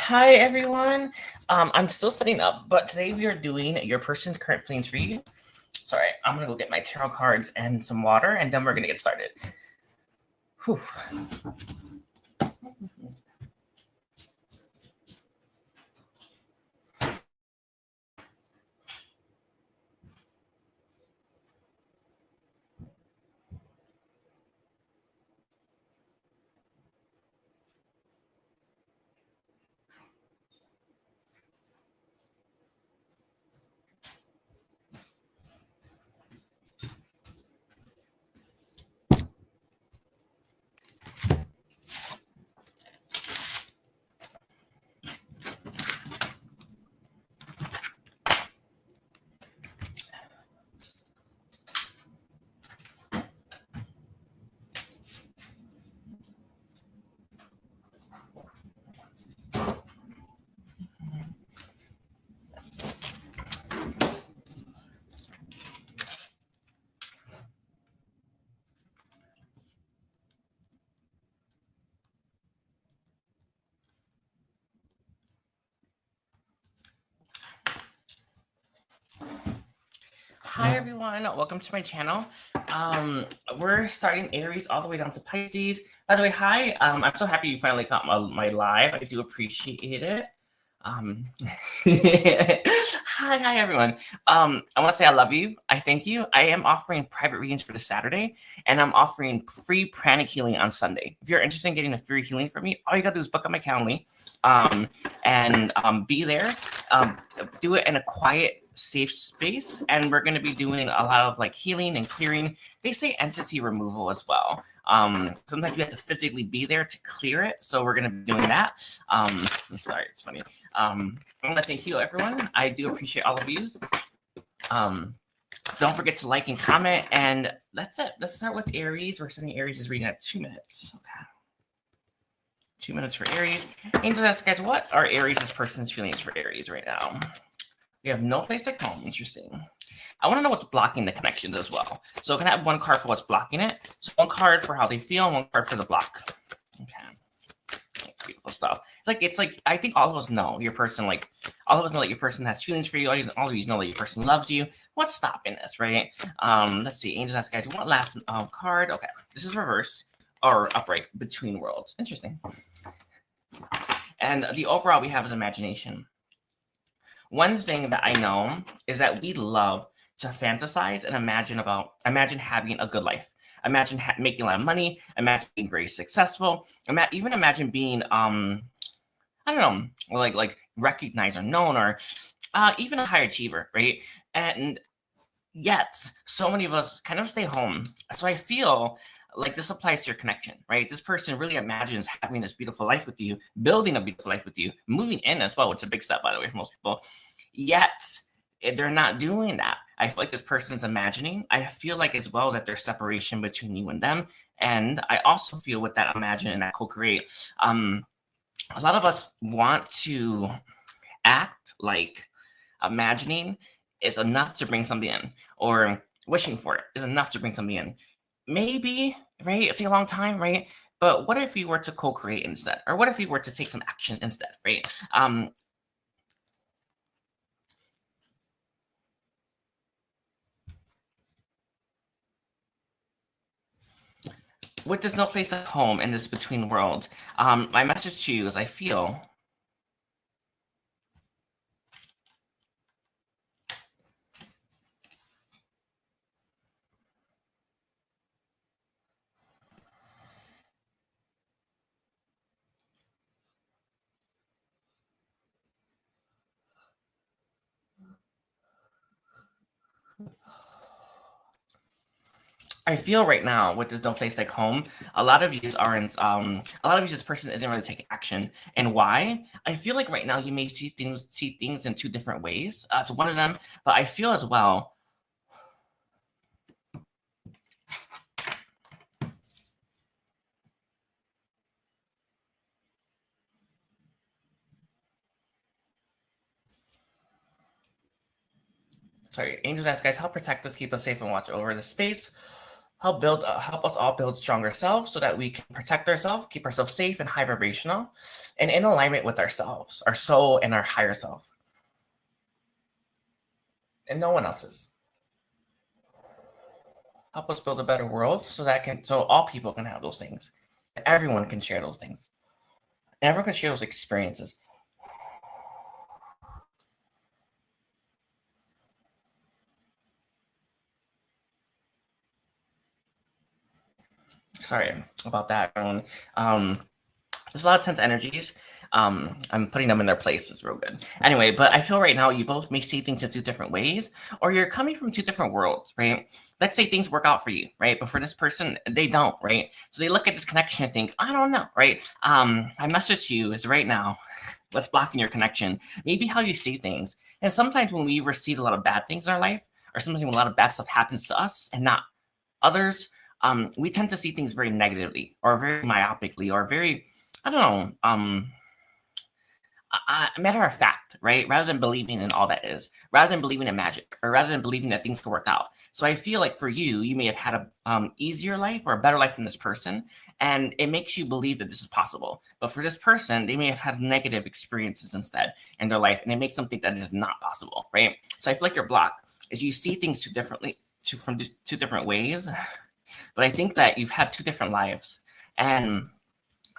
Hi, everyone. I'm still setting up, but today we are doing your person's current feelings for you. Sorry, I'm going to go get my tarot cards and some water, and then we're going to get started. Whew. Hi, everyone. Welcome to my channel. We're starting Aries all the way down to Pisces. By the way, hi. I'm so happy you finally got my live. I do appreciate it. Hi, everyone. I want to say I love you. I thank you. I am offering private readings for this Saturday, and I'm offering free pranic healing on Sunday. If you're interested in getting a free healing from me, all you got to do is book on my Calendly and be there. Do it in a quiet, safe space, and we're going to be doing a lot of like healing and clearing. They say entity removal as well. Sometimes you have to physically be there to clear it, so we're going to be doing that. I'm sorry, it's funny. I want to thank you, everyone. I do appreciate all of you. Don't forget to like and comment, and that's it. Let's start with Aries. We're sending Aries' reading at 2 minutes. Okay. 2 minutes for Aries. Angels ask, guys, what are Aries' person's feelings for Aries right now? We have no place like home. Interesting. I want to know what's blocking the connections as well. So can I have one card for what's blocking it? So one card for how they feel, and one card for the block. Okay. Beautiful stuff. It's like I think all of us know your person. Like all of us know that your person has feelings for you. All of you know that your person loves you. What's stopping this, right? Let's see. Angels ask, guys, one last card. Okay, this is reverse or upright, between worlds. Interesting. And the overall we have is imagination. One thing that I know is that we love to fantasize and imagine having a good life. Imagine making a lot of money. Imagine being very successful. Even imagine being, I don't know, like recognized or known, or even a high achiever, right? And yet, so many of us kind of stay home. So I feel like this applies to your connection, right? This person really imagines having this beautiful life with you, building a beautiful life with you, moving in as well, which is a big step, by the way, for most people. Yet, they're not doing that. I feel like this person's imagining. I feel like as well that there's separation between you and them. And I also feel with that imagine and that co-create, a lot of us want to act like imagining is enough to bring something in, or wishing for it is enough to bring something in. Maybe, right? It'll take a long time, right? But what if we were to co-create instead? Or what if we were to take some action instead, right? With this no place at home in this between world, my message to you is I feel right now with this no place like home, a lot of you aren't. A lot of you, this person isn't really taking action, and why? I feel like right now you may see things in two different ways. It's one of them, but I feel as well. Sorry, angels ask, guys, help protect us, keep us safe, and watch over the space. help us all build stronger selves so that we can protect ourselves, keep ourselves safe and high vibrational, and in alignment with ourselves, our soul, and our higher self, and no one else's. Help us build a better world so all people can have those things, and everyone can share those things, and everyone can share those experiences. Sorry about that, everyone. There's a lot of tense energies. I'm putting them in their place. It's real good. Anyway, but I feel right now you both may see things in two different ways, or you're coming from two different worlds, right? Let's say things work out for you, right? But for this person, they don't, right? So they look at this connection and think, I don't know, right? My message to you is right now, what's blocking your connection? Maybe how you see things. And sometimes when we receive a lot of bad things in our life, or sometimes when a lot of bad stuff happens to us and not others, we tend to see things very negatively, or very myopically, or very, I don't know, matter of fact, right? Rather than believing in all that is, rather than believing in magic, or rather than believing that things can work out. So I feel like for you, you may have had a easier life or a better life than this person, and it makes you believe that this is possible. But for this person, they may have had negative experiences instead in their life, and it makes them think that it is not possible, right? So I feel like your block is you see things from two different ways. But I think that you've had two different lives and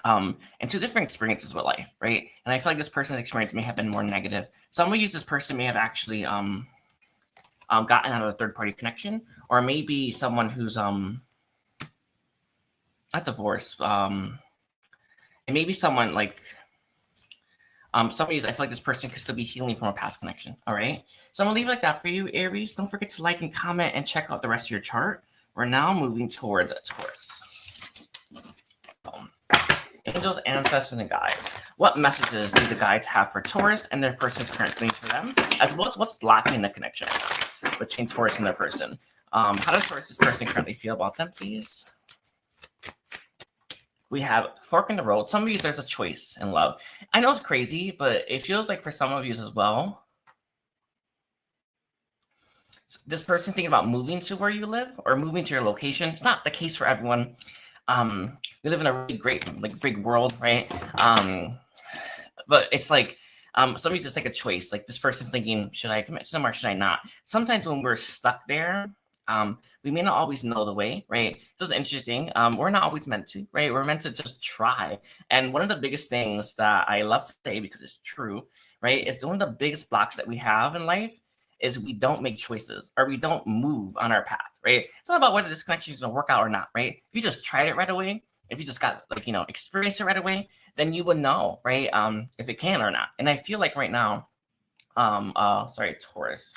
two different experiences with life, right? And I feel like this person's experience may have been more negative. Some will use this person may have actually gotten out of a third-party connection, or maybe someone who's not divorced. And maybe someone like somebody's. I feel like this person could still be healing from a past connection. All right, so I'm gonna leave it like that for you, Aries. Don't forget to like and comment and check out the rest of your chart. We're now moving towards Taurus. Angels, ancestors, and guides. What messages do the guides have for Taurus and their person's current feelings for them, as well as what's blocking the connection between Taurus and their person? How does Taurus's person currently feel about them, please? We have fork in the road. Some of you, there's a choice in love. I know it's crazy, but it feels like for some of you as well, this person's thinking about moving to where you live or moving to your location. It's not the case for everyone. We live in a really great, like, big world, right? But it's like somebody's just like a choice. Like this person's thinking, should I commit to them or should I not? Sometimes when we're stuck there, we may not always know the way, right? This is interesting. We're not always meant to, right? We're meant to just try. And one of the biggest things that I love to say, because it's true, right, is one of the biggest blocks that we have in life is we don't make choices, or we don't move on our path, right? It's not about whether this connection is going to work out or not, right? If you just tried it right away, if you just got, like, experienced it right away, then you would know, right? If it can or not. And I feel like right now, Taurus.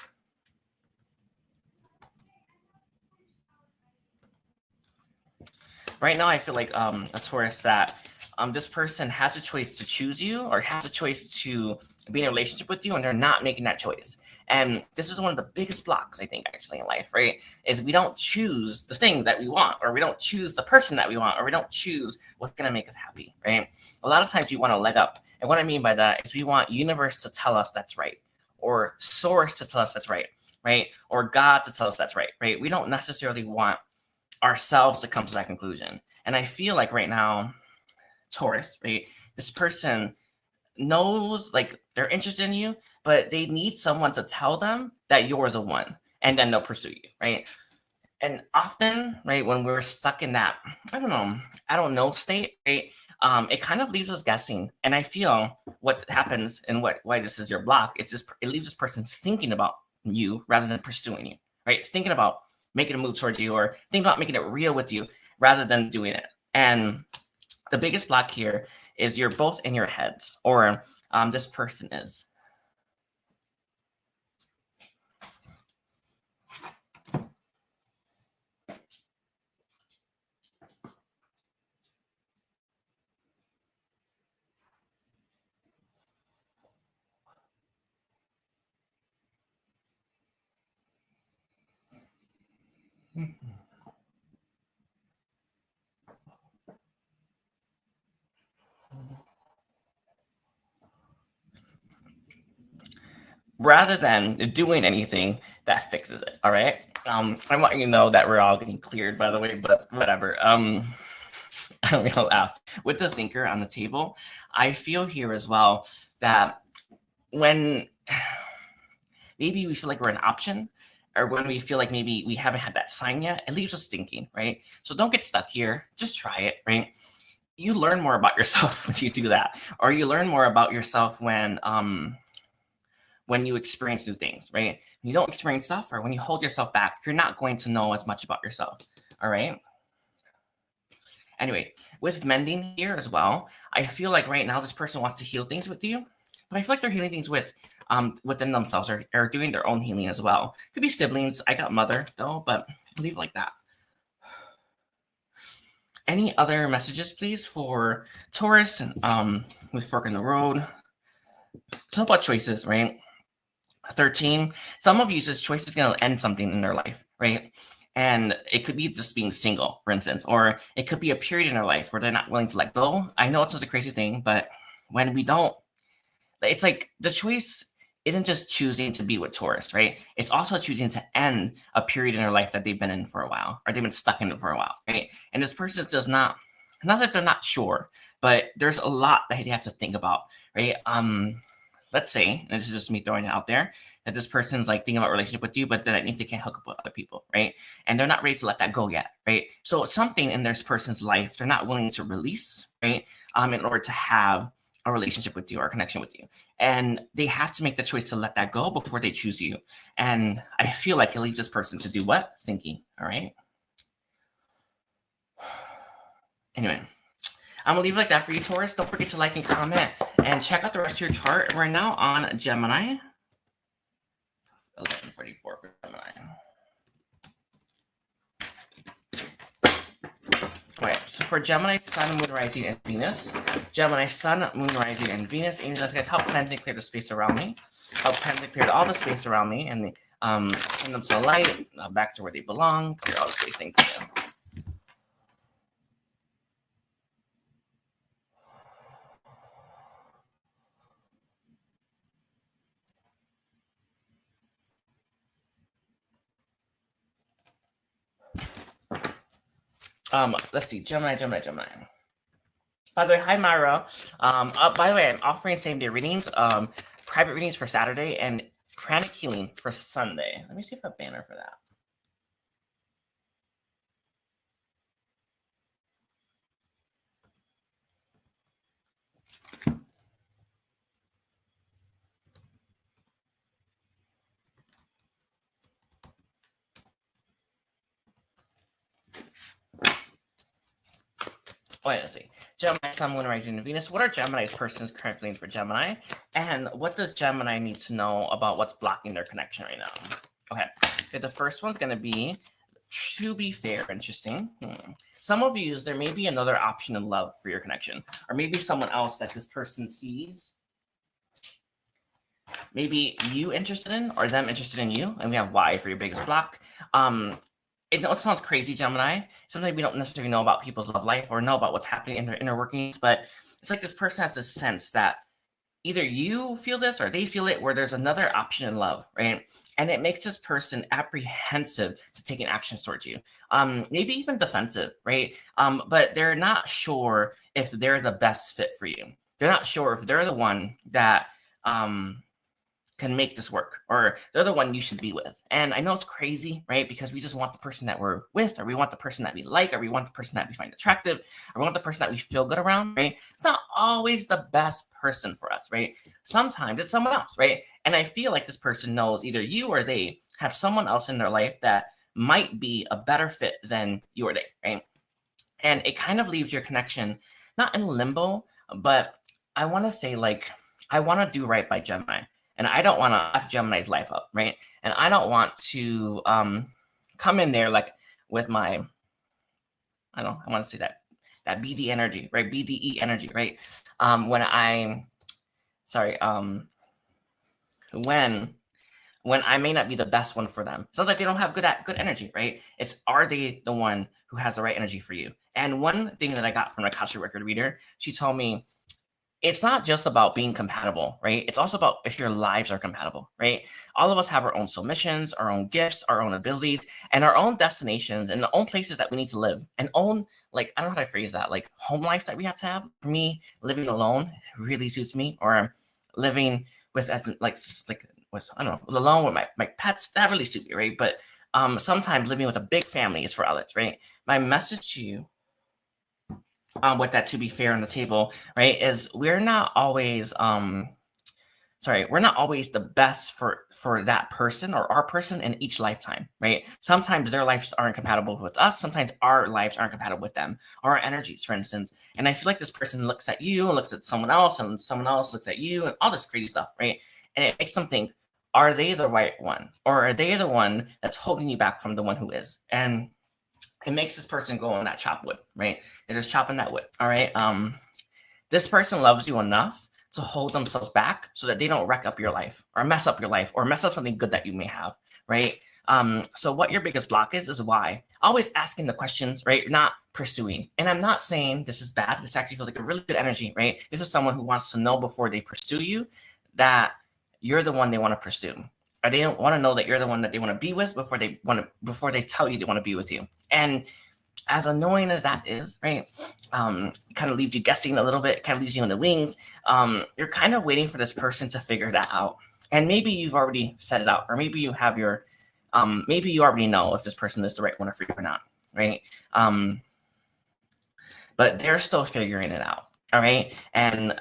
Right now, I feel like a Taurus that this person has a choice to choose you, or has a choice to be in a relationship with you, and they're not making that choice. And this is one of the biggest blocks, I think, actually, in life, right? Is we don't choose the thing that we want, or we don't choose the person that we want, or we don't choose what's going to make us happy, right? A lot of times we want a leg up. And what I mean by that is we want universe to tell us that's right, or source to tell us that's right, right? Or God to tell us that's right, right? We don't necessarily want ourselves to come to that conclusion. And I feel like right now, Taurus, right? This person knows, like, they're interested in you, but they need someone to tell them that you're the one, and then they'll pursue you, right? And often, right, when we're stuck in that, I don't know state, right, it kind of leaves us guessing. And I feel what happens and why this is your block is it leaves this person thinking about you rather than pursuing you, right? Thinking about making a move towards you, or thinking about making it real with you rather than doing it. And the biggest block here is you're both in your heads, or this person is. Rather than doing anything that fixes it, all right? I want you to know that we're all getting cleared, by the way, but whatever. I'm gonna laugh. With the thinker on the table, I feel here as well that when maybe we feel like we're an option, or when we feel like maybe we haven't had that sign yet, it leaves us thinking, right? So don't get stuck here. Just try it, right? You learn more about yourself when you do that, or you learn more about yourself when you experience new things, right? When you don't experience stuff, or when you hold yourself back, you're not going to know as much about yourself, all right? Anyway, with mending here as well, I feel like right now this person wants to heal things with you, but I feel like they're healing things within themselves, or doing their own healing as well. Could be siblings. I got mother though, but I'll leave it like that. Any other messages, please, for Taurus with fork in the road? Talk about choices, right? 13. Some of you, this choice is going to end something in their life, right? And it could be just being single, for instance, or it could be a period in their life where they're not willing to let go. I know it's such a crazy thing, but when we don't, it's like the choice isn't just choosing to be with Taurus, right? It's also choosing to end a period in their life that they've been in for a while, or they've been stuck in it for a while, right? And this person does not that they're not sure, but there's a lot that they have to think about, right? Let's say, and this is just me throwing it out there, that this person's like thinking about a relationship with you, but then it means they can't hook up with other people, right? And they're not ready to let that go yet, right? So something in this person's life they're not willing to release, right? In order to have a relationship with you or a connection with you. And they have to make the choice to let that go before they choose you. And I feel like it leaves this person to do what? Thinking, all right? Anyway, I'm gonna leave it like that for you, Taurus. Don't forget to like and comment and check out the rest of your chart. We're now on Gemini. 1144 for Gemini. Okay, so for Gemini, Sun, Moon, Rising, and Venus. Gemini, Sun, Moon, Rising, and Venus. Angels, guys, help cleanse and clear the space around me. Help cleanse and clear all the space around me, and send them to the light, back to where they belong. Clear all the space. Thank you. Let's see, Gemini. By the way, hi Myra. By the way, I'm offering same-day readings, private readings for Saturday, and pranic healing for Sunday. Let me see if I have a banner for that. Oh, wait, let's see. Gemini, Sun, Moon, Rising, and Venus. What are Gemini's person's current feelings for Gemini? And what does Gemini need to know about what's blocking their connection right now? Okay, the first one's going to be, to be fair, interesting. Some of you, there may be another option in love for your connection, or maybe someone else that this person sees. Maybe you interested in, or them interested in you, and we have Y for your biggest block. It sounds crazy, Gemini. Sometimes we don't necessarily know about people's love life or know about what's happening in their inner workings, but it's like this person has this sense that either you feel this or they feel it, where there's another option in love, right? And it makes this person apprehensive to taking actions towards you, maybe even defensive, right? But they're not sure if they're the best fit for you. They're not sure if they're the one that can make this work, or they're the one you should be with. And I know it's crazy, right? Because we just want the person that we're with, or we want the person that we like, or we want the person that we find attractive, or we want the person that we feel good around, right? It's not always the best person for us, right? Sometimes it's someone else, right? And I feel like this person knows either you or they have someone else in their life that might be a better fit than you or they, right? And it kind of leaves your connection not in limbo, but I want to say, like, I want to do right by Gemini. And I don't want to F Gemini's life up, right? And I don't want to come in there like with my, I want to say that BD energy, right? BDE energy, right? When I may not be the best one for them. So that they don't have good energy, right? It's, are they the one who has the right energy for you? And one thing that I got from a Akashic record reader, she told me, it's not just about being compatible, right? It's also about if your lives are compatible, right? All of us have our own soul missions, our own gifts, our own abilities, and our own destinations and the own places that we need to live and own, like, I don't know how to phrase that, like home life that we have to have. For me, living alone really suits me, or living with, as in, like with, I don't know, alone with my pets, that really suits me, right? But sometimes living with a big family is for others, right? My message to you, with that, to be fair on the table, right, is we're not always we're not always the best for that person or our person in each lifetime, right? Sometimes their lives aren't compatible with us, sometimes our lives aren't compatible with them, or our energies, for instance. And I feel like this person looks at you and looks at someone else, and someone else looks at you, and all this crazy stuff, right? And it makes them think, are they the right one, or are they the one that's holding you back from the one who is? And it makes this person go on that chop wood, right? They're just chopping that wood. All right. This person loves you enough to hold themselves back so that they don't wreck up your life or mess up your life or mess up something good that you may have, right? So what your biggest block is why. Always asking the questions, right? Not pursuing. And I'm not saying this is bad. This actually feels like a really good energy, right? This is someone who wants to know before they pursue you that you're the one they want to pursue. Or they don't want to know that you're the one that they want to be with before they tell you they want to be with you. And as annoying as that is, right, kind of leaves you guessing a little bit, kind of leaves you in the wings. You're kind of waiting for this person to figure that out. And maybe you've already set it out, or maybe you have your, maybe you already know if this person is the right one for you or not, right? But they're still figuring it out, all right? And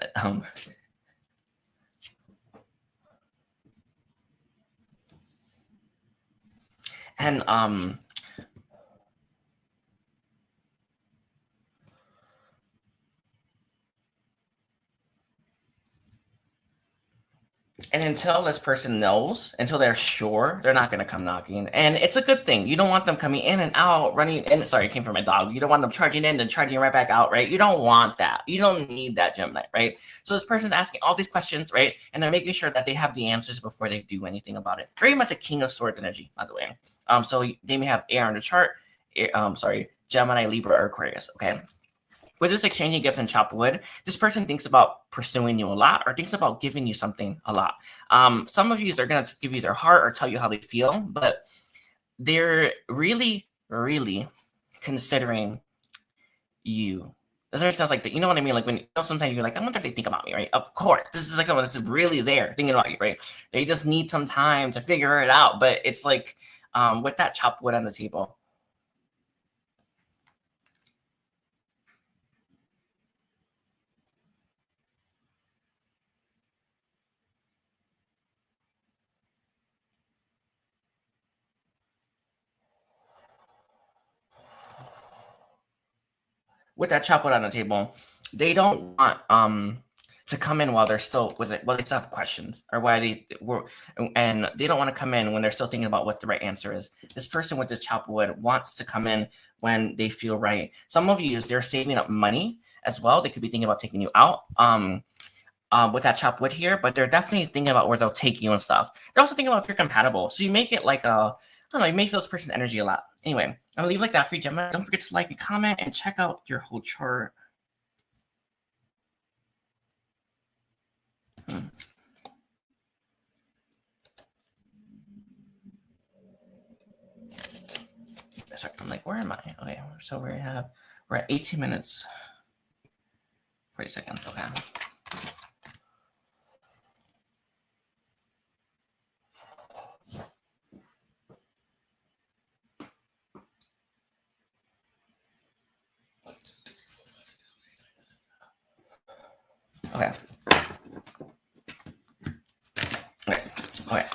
and until this person knows, until they're sure, they're not going to come knocking. And it's a good thing. You don't want them coming in and out, running in. Sorry, it came from my dog. You don't want them charging in and charging right back out, right? You don't want that. You don't need that, Gemini, right? So this person's asking all these questions, right? And they're making sure that they have the answers before they do anything about it. Very much a King of Swords energy, by the way. So they may have air on the chart. Gemini, Libra, or Aquarius, okay? With this exchanging gift and chopped wood, this person thinks about pursuing you a lot, or thinks about giving you something a lot. Some of you are going to give you their heart or tell you how they feel, but they're really, really considering you. Doesn't make sense, like that? You know what I mean? Like when sometimes you're like, I wonder if they think about me, right? Of course, this is like someone that's really there thinking about you, right? They just need some time to figure it out. But it's like with that chopped wood on the table. With that chocolate on the table, they don't want to come in while they're still with it. Well, they still have questions, or why they were, and they don't want to come in when they're still thinking about what the right answer is. This person with this chopped wood wants to come in when they feel right. Some of you, they're saving up money as well. They could be thinking about taking you out. With that chopped wood here, but they're definitely thinking about where they'll take you and stuff. They're also thinking about if you're compatible. So you make it like I don't know, you may feel this person's energy a lot. Anyway, I'm gonna leave like that for you, Gemini. Don't forget to like and comment and check out your whole chart. Sorry, I'm like, where am I? Okay, so we're at 18 minutes, 40 seconds. Okay. Okay. Okay.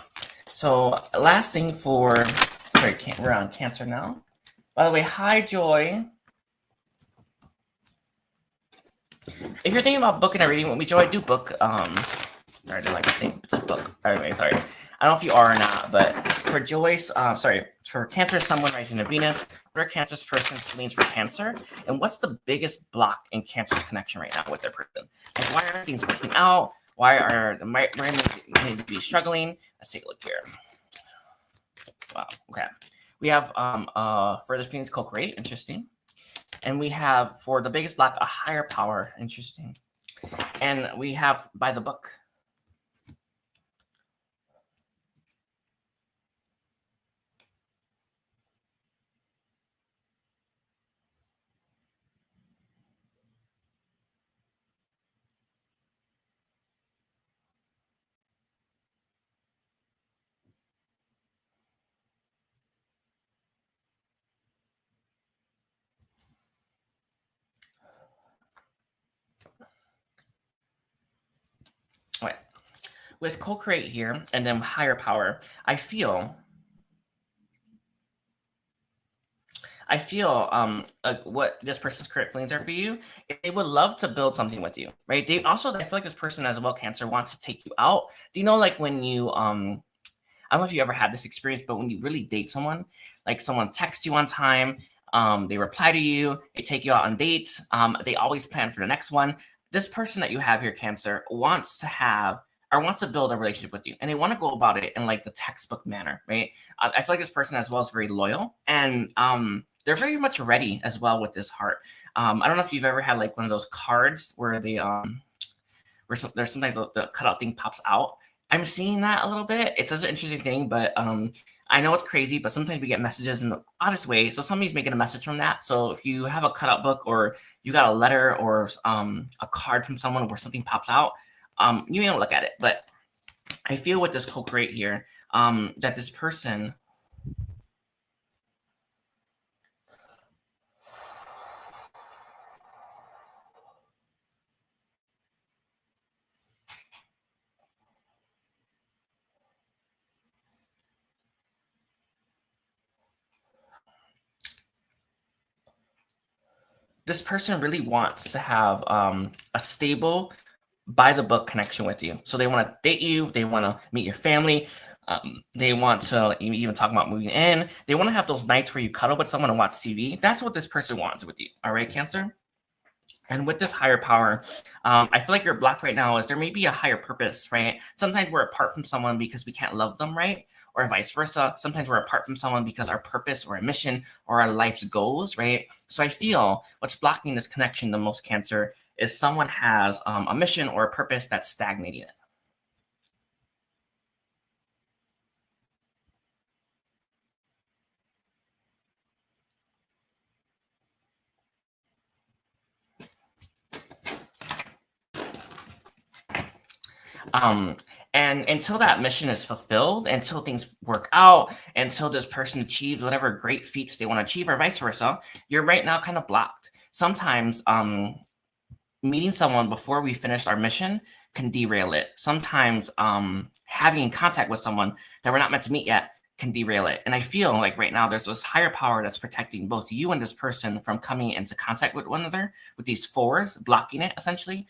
So last thing for, sorry, we're on Cancer now. By the way, hi Joy. If you're thinking about booking a reading with me, Joy, do book. Or I didn't like the same book. Anyway, sorry. I don't know if you are or not, but for Joyce, for Cancer, someone rising to Venus, what are Cancer's person's feelings for Cancer? And what's the biggest block in Cancer's connection right now with their person? Like, why aren't things working out? Why are the maybe be struggling? Let's take a look here. Wow. Okay. We have further feelings co-create. Interesting. And we have for the biggest block a higher power. Interesting. And we have by the book. Okay. With co-create here and then higher power, I feel what this person's current feelings are for you. They would love to build something with you, right? They also, I feel like this person as well, Cancer, wants to take you out. Do you know, like when you I don't know if you ever had this experience, but when you really date someone, like someone texts you on time, they reply to you, they take you out on dates, they always plan for the next one. This person that you have here, Cancer, wants to build a relationship with you, and they want to go about it in like the textbook manner, right? I feel like this person as well is very loyal, and they're very much ready as well with this heart. I don't know if you've ever had like one of those cards where there's sometimes the cutout thing pops out. I'm seeing that a little bit. It's such an interesting thing, but I know it's crazy, but sometimes we get messages in the oddest way. So somebody's making a message from that. So if you have a cutout book or you got a letter or a card from someone where something pops out, you may not look at it. But I feel with this co-create here that this person really wants to have a stable, by the book connection with you. So they want to date you. They want to meet your family. They want to even talk about moving in. They want to have those nights where you cuddle with someone and watch TV. That's what this person wants with you. All right, Cancer? And with this higher power, I feel like you're blocked right now is there may be a higher purpose, right? Sometimes we're apart from someone because we can't love them, right? Or vice versa. Sometimes we're apart from someone because our purpose or our mission or our life's goals, right? So I feel what's blocking this connection the most, Cancer, is someone has a mission or a purpose that's stagnating it. And until that mission is fulfilled, until things work out, until this person achieves whatever great feats they want to achieve, or vice versa, you're right now kind of blocked. Sometimes meeting someone before we finish our mission can derail it. Sometimes having contact with someone that we're not meant to meet yet can derail it. And I feel like right now there's this higher power that's protecting both you and this person from coming into contact with one another, with these fours, blocking it essentially,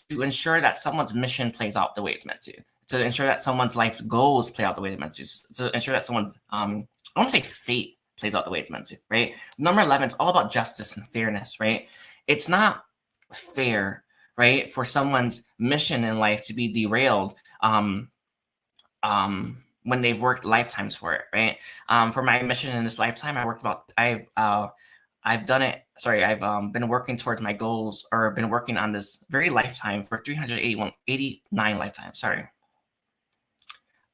to ensure that someone's mission plays out the way it's meant to ensure that someone's life goals play out the way they're meant to ensure that someone's, I want to say fate plays out the way it's meant to, right? Number 11 is all about justice and fairness, right? It's not fair, right, for someone's mission in life to be derailed when they've worked lifetimes for it, right? For my mission in this lifetime, I've done it. Sorry, I've been working towards my goals, or been working on this very lifetime for 389 lifetimes. Sorry,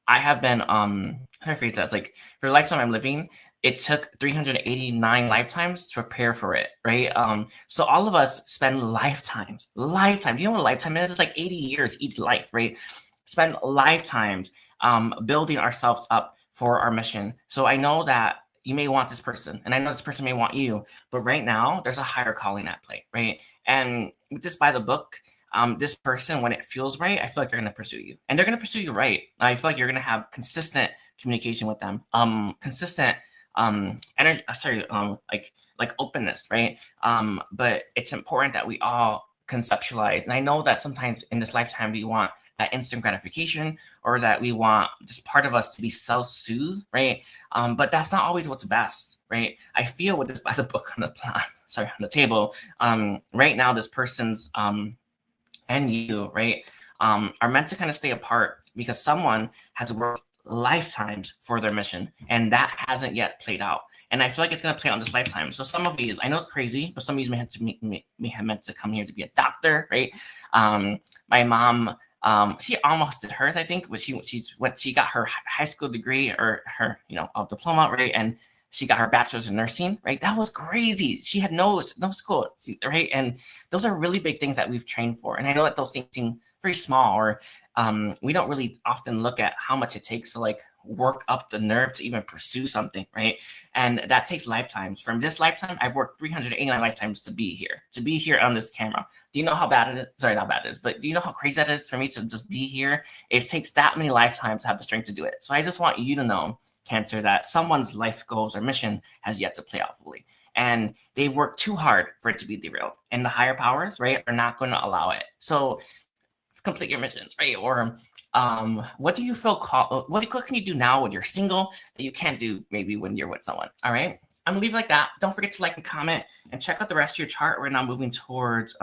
I have been how do I phrase that? It's like for the lifetime I'm living, it took 389 lifetimes to prepare for it, right? So all of us spend lifetimes. Do you know what a lifetime is? It's like 80 years each life, right? Spend lifetimes building ourselves up for our mission. So I know that you may want this person, and I know this person may want you, but right now there's a higher calling at play, right? And with this by the book, this person, when it feels right, I feel like they're going to pursue you, and they're going to pursue you right. I feel like you're going to have consistent communication with them, consistent energy. Like openness, right? But it's important that we all conceptualize, and I know that sometimes in this lifetime we want that instant gratification, or that we want this part of us to be self-soothed, right? But that's not always what's best, right? I feel with this by the book on the table, right now this person's and you, right, are meant to kind of stay apart because someone has worked lifetimes for their mission, and that hasn't yet played out. And I feel like it's going to play out in this lifetime. So some of these, I know it's crazy, but some of these may have meant to come here to be a doctor, right? My mom, she almost did hers, I think, but she got her high school degree or her, diploma, right? And she got her bachelor's in nursing, right? That was crazy. She had no school, right? And those are really big things that we've trained for. And I know that those things seem very small, or we don't really often look at how much it takes to like work up the nerve to even pursue something, right? And that takes lifetimes. From this lifetime, I've worked 389 lifetimes to be here on this camera. Do you know how bad it is? Sorry, not bad it is, but do you know how crazy that is for me to just be here? It takes that many lifetimes to have the strength to do it. So I just want you to know, Cancer, that someone's life goals or mission has yet to play out fully. And they work too hard for it to be derailed. And the higher powers, right, are not going to allow it. So complete your missions, right? Or what do you feel called? What can you do now when you're single that you can't do maybe when you're with someone? All right. I'm gonna leave it like that. Don't forget to like and comment and check out the rest of your chart. We're now moving towards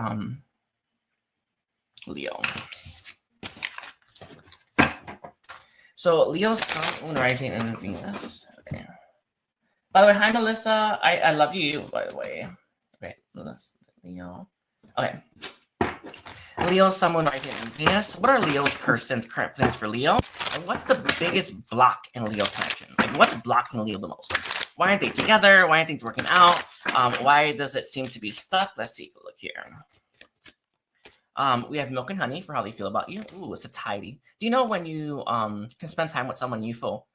Leo. So Leo's Sun, Moon, Rising, and Venus. Okay. By the way, hi Melissa. I love you. By the way. Okay, Leo. Okay. Leo, Sun, Moon, Rising, and Venus. What are Leo's person's current feelings for Leo? And what's the biggest block in Leo's connection? Like, what's blocking Leo the most? Why aren't they together? Why aren't things working out? Why does it seem to be stuck? Let's take a look here. We have Milk and Honey for how they feel about you. Ooh, it's a tidy. Do you know when you can spend time with someone you feel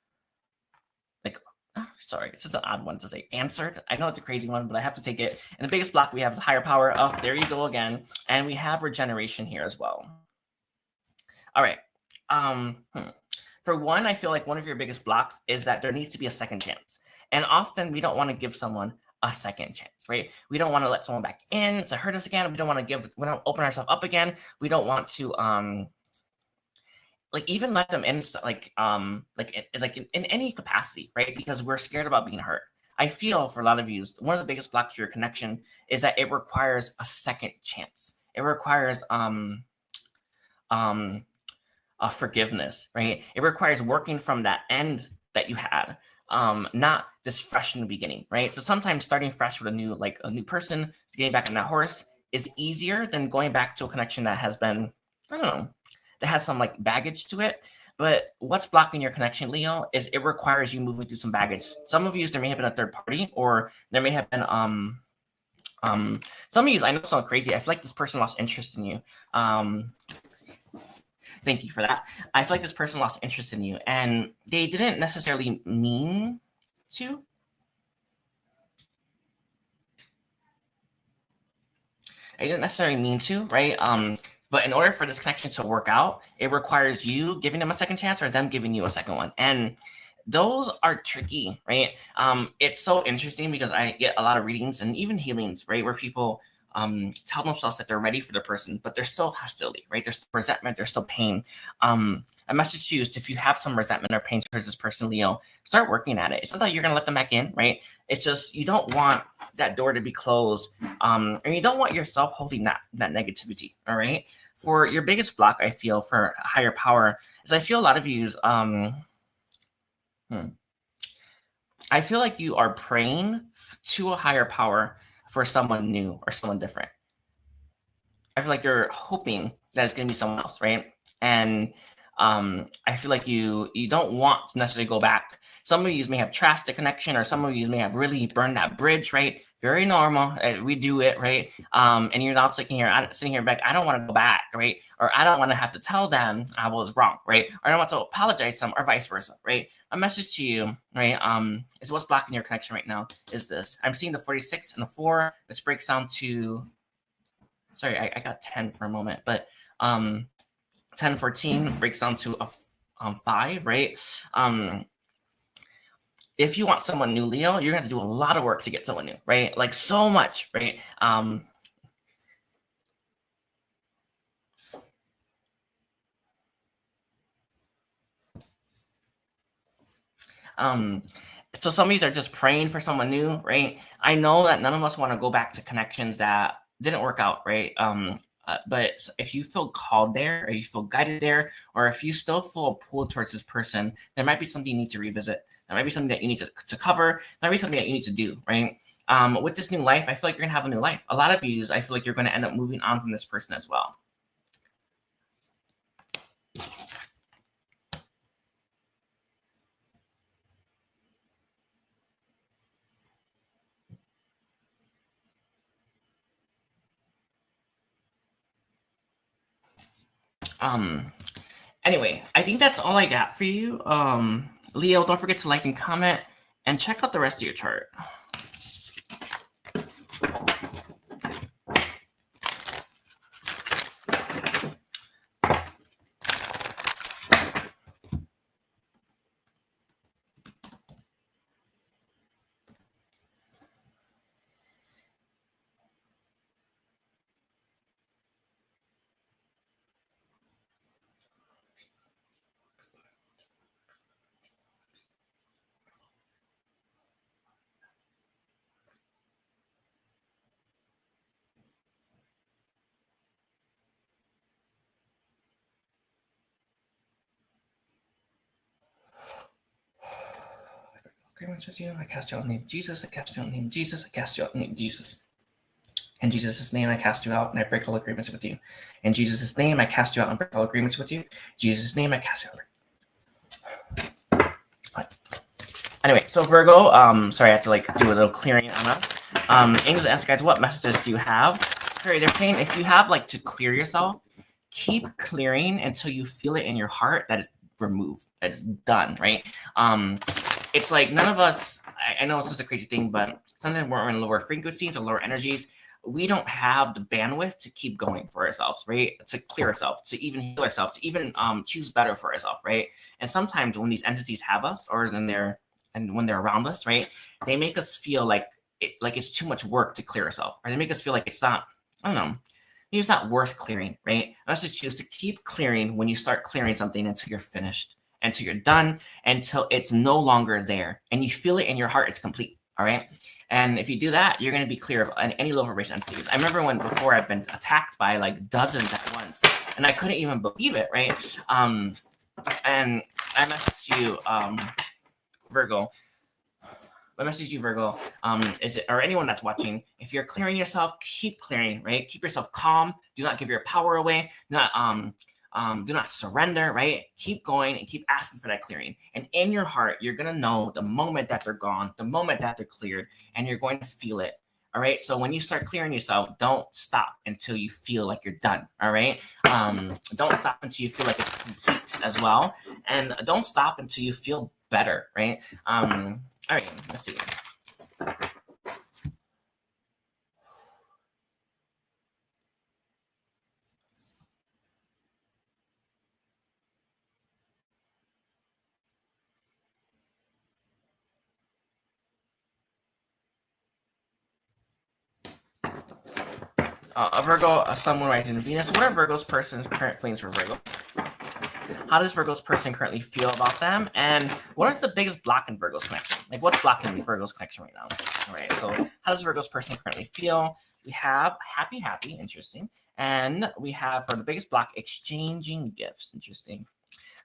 like, sorry, this is an odd one to say, answered. I know it's a crazy one, but I have to take it. And the biggest block we have is higher power. Oh, there you go again. And we have regeneration here as well. All right. For one, I feel like one of your biggest blocks is that there needs to be a second chance. And often we don't want to give someone a second chance, right? We don't want to let someone back in to hurt us again. We don't want to open ourselves up again. We don't want to like even let them in in any capacity, right? Because we're scared about being hurt. I feel for a lot of you, one of the biggest blocks for your connection is that it requires a second chance. It requires forgiveness, right? It requires working from that end that you had. Not this fresh in the beginning, right? So sometimes starting fresh with a new person, getting back on that horse is easier than going back to a connection that has been, I don't know, that has some like baggage to it. But what's blocking your connection, Leo, is it requires you moving through some baggage. Some of you, there may have been a third party, or there may have been some of you, I know, sound crazy. I feel like this person lost interest in you. Thank you for that. I feel like this person lost interest in you, and they didn't necessarily mean to. They didn't necessarily mean to, right? But in order for this connection to work out, it requires you giving them a second chance or them giving you a second one. And those are tricky, right? It's so interesting because I get a lot of readings and even healings, right, where people tell themselves that they're ready for the person, but there's still hostility, right? There's resentment, there's still pain. A message to you is if you have some resentment or pain towards this person, Leo, start working at it. It's not that you're going to let them back in, right? It's just you don't want that door to be closed, and you don't want yourself holding that negativity, all right? For your biggest block, I feel, for higher power is I feel a lot of you I feel like you are praying to a higher power for someone new or someone different. I feel like you're hoping that it's going to be someone else, right? And I feel like you don't want to necessarily go back. Some of you may have trashed the connection, or some of you may have really burned that bridge, right? Very normal. We do it, right? And you're now sitting here back, I don't want to go back, right? Or I don't want to have to tell them I was wrong, right? Or I don't want to apologize to them, or vice versa, right? A message to you, right, is what's blocking your connection right now is this. I'm seeing the 46 and the 4. This breaks down to, sorry, I got 10 for a moment, but 10, 14 breaks down to a 5, right? If you want someone new, Leo, you're going to have to do a lot of work to get someone new, right? Like so much, right? So some of these are just praying for someone new, right? I know that none of us want to go back to connections that didn't work out, right? But if you feel called there, or you feel guided there, or if you still feel a pull towards this person, there might be something you need to revisit. There might be something that you need to cover. There might be something that you need to do, right? With this new life, I feel like you're going to have a new life. A lot of you, I feel like you're going to end up moving on from this person as well. Anyway, I think that's all I got for you. Leo, don't forget to like and comment, and check out the rest of your chart. Agreements with you. I cast you out in the name of Jesus. I cast you out in the name of Jesus. I cast you out in the name of Jesus. In Jesus' name, I cast you out and I break all agreements with you. In Jesus' name, I cast you out and break all agreements with you. In Jesus' name, I cast you out. Right. Anyway, so Virgo, sorry, I had to like do a little clearing on that. Angels ask guys, what messages do you have? Sorry, they're saying if you have like to clear yourself, keep clearing until you feel it in your heart that it's removed, that it's done, right? It's like none of us, I know it's such a crazy thing, but sometimes we're in lower frequencies or lower energies. We don't have the bandwidth to keep going for ourselves, right? To clear ourselves, to even heal ourselves, to even choose better for ourselves, right? And sometimes when these entities have us, or when they're around us, right, they make us feel like it's too much work to clear ourselves, or they make us feel like it's not, I don't know, maybe it's not worth clearing, right? I just choose to keep clearing when you start clearing something until you're finished, until you're done, until it's no longer there, and you feel it in your heart, it's complete. All right. And if you do that, you're going to be clear of any low vibration entities. I remember before I've been attacked by like dozens at once, and I couldn't even believe it, right? And I messaged you, Virgo. My message to you, Virgo, or anyone that's watching, if you're clearing yourself, keep clearing, right? Keep yourself calm. Do not give your power away. Do not surrender, right? Keep going and keep asking for that clearing. And in your heart, you're going to know the moment that they're gone, the moment that they're cleared, and you're going to feel it. All right. So when you start clearing yourself, don't stop until you feel like you're done. All right. Don't stop until you feel like it's complete as well. And don't stop until you feel better. Right. All right. Let's see. A Virgo, a Sun, Moon, Rising, and Venus. What are Virgo's person's current feelings for Virgo? How does Virgo's person currently feel about them? And what is the biggest block in Virgo's connection? Like, what's blocking Virgo's connection right now? All right, so how does Virgo's person currently feel? We have happy, interesting. And we have, for the biggest block, exchanging gifts, interesting.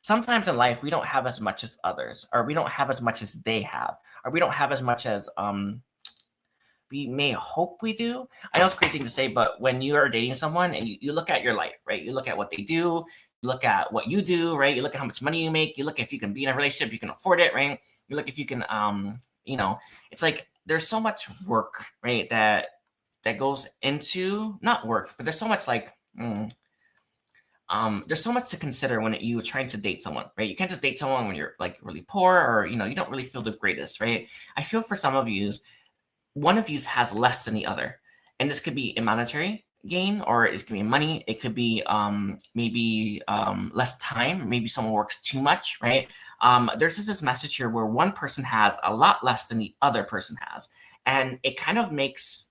Sometimes in life, we don't have as much as others, or we don't have as much as they have, or we don't have as much as we may hope we do. I know it's a great thing to say, but when you are dating someone and you look at your life, right? You look at what they do, you look at what you do, right? You look at how much money you make, you look if you can be in a relationship, you can afford it, right? You look if you can, it's like there's so much work, right? That goes into, not work, but there's so much like, there's so much to consider when you're trying to date someone, right? You can't just date someone when you're like really poor, or, you don't really feel the greatest, right? I feel for some of you, one of you has less than the other, and this could be a monetary gain, or it could be money. It could be maybe less time. Maybe someone works too much, right? There's just this message here where one person has a lot less than the other person has, and it kind of makes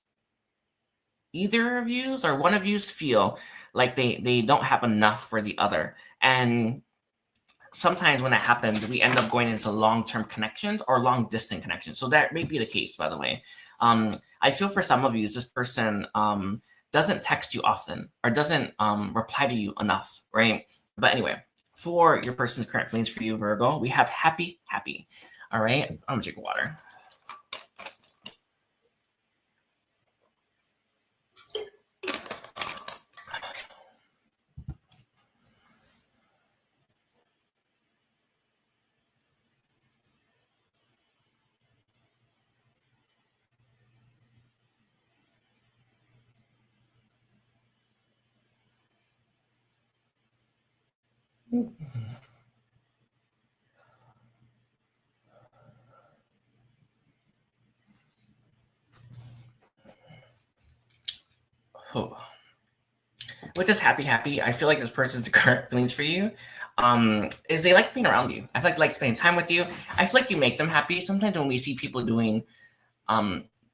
either of you or one of you feel like they don't have enough for the other. And sometimes when that happens, we end up going into long-term connections or long-distance connections. So that may be the case, by the way. I feel for some of you, this person doesn't text you often or doesn't reply to you enough, right? But anyway, for your person's current feelings for you, Virgo, we have happy. All right, I'm gonna drink water. Oh. With this happy, I feel like this person's current feelings for you is they like being around you. I feel like spending time with you. I feel like you make them happy. Sometimes when we see people doing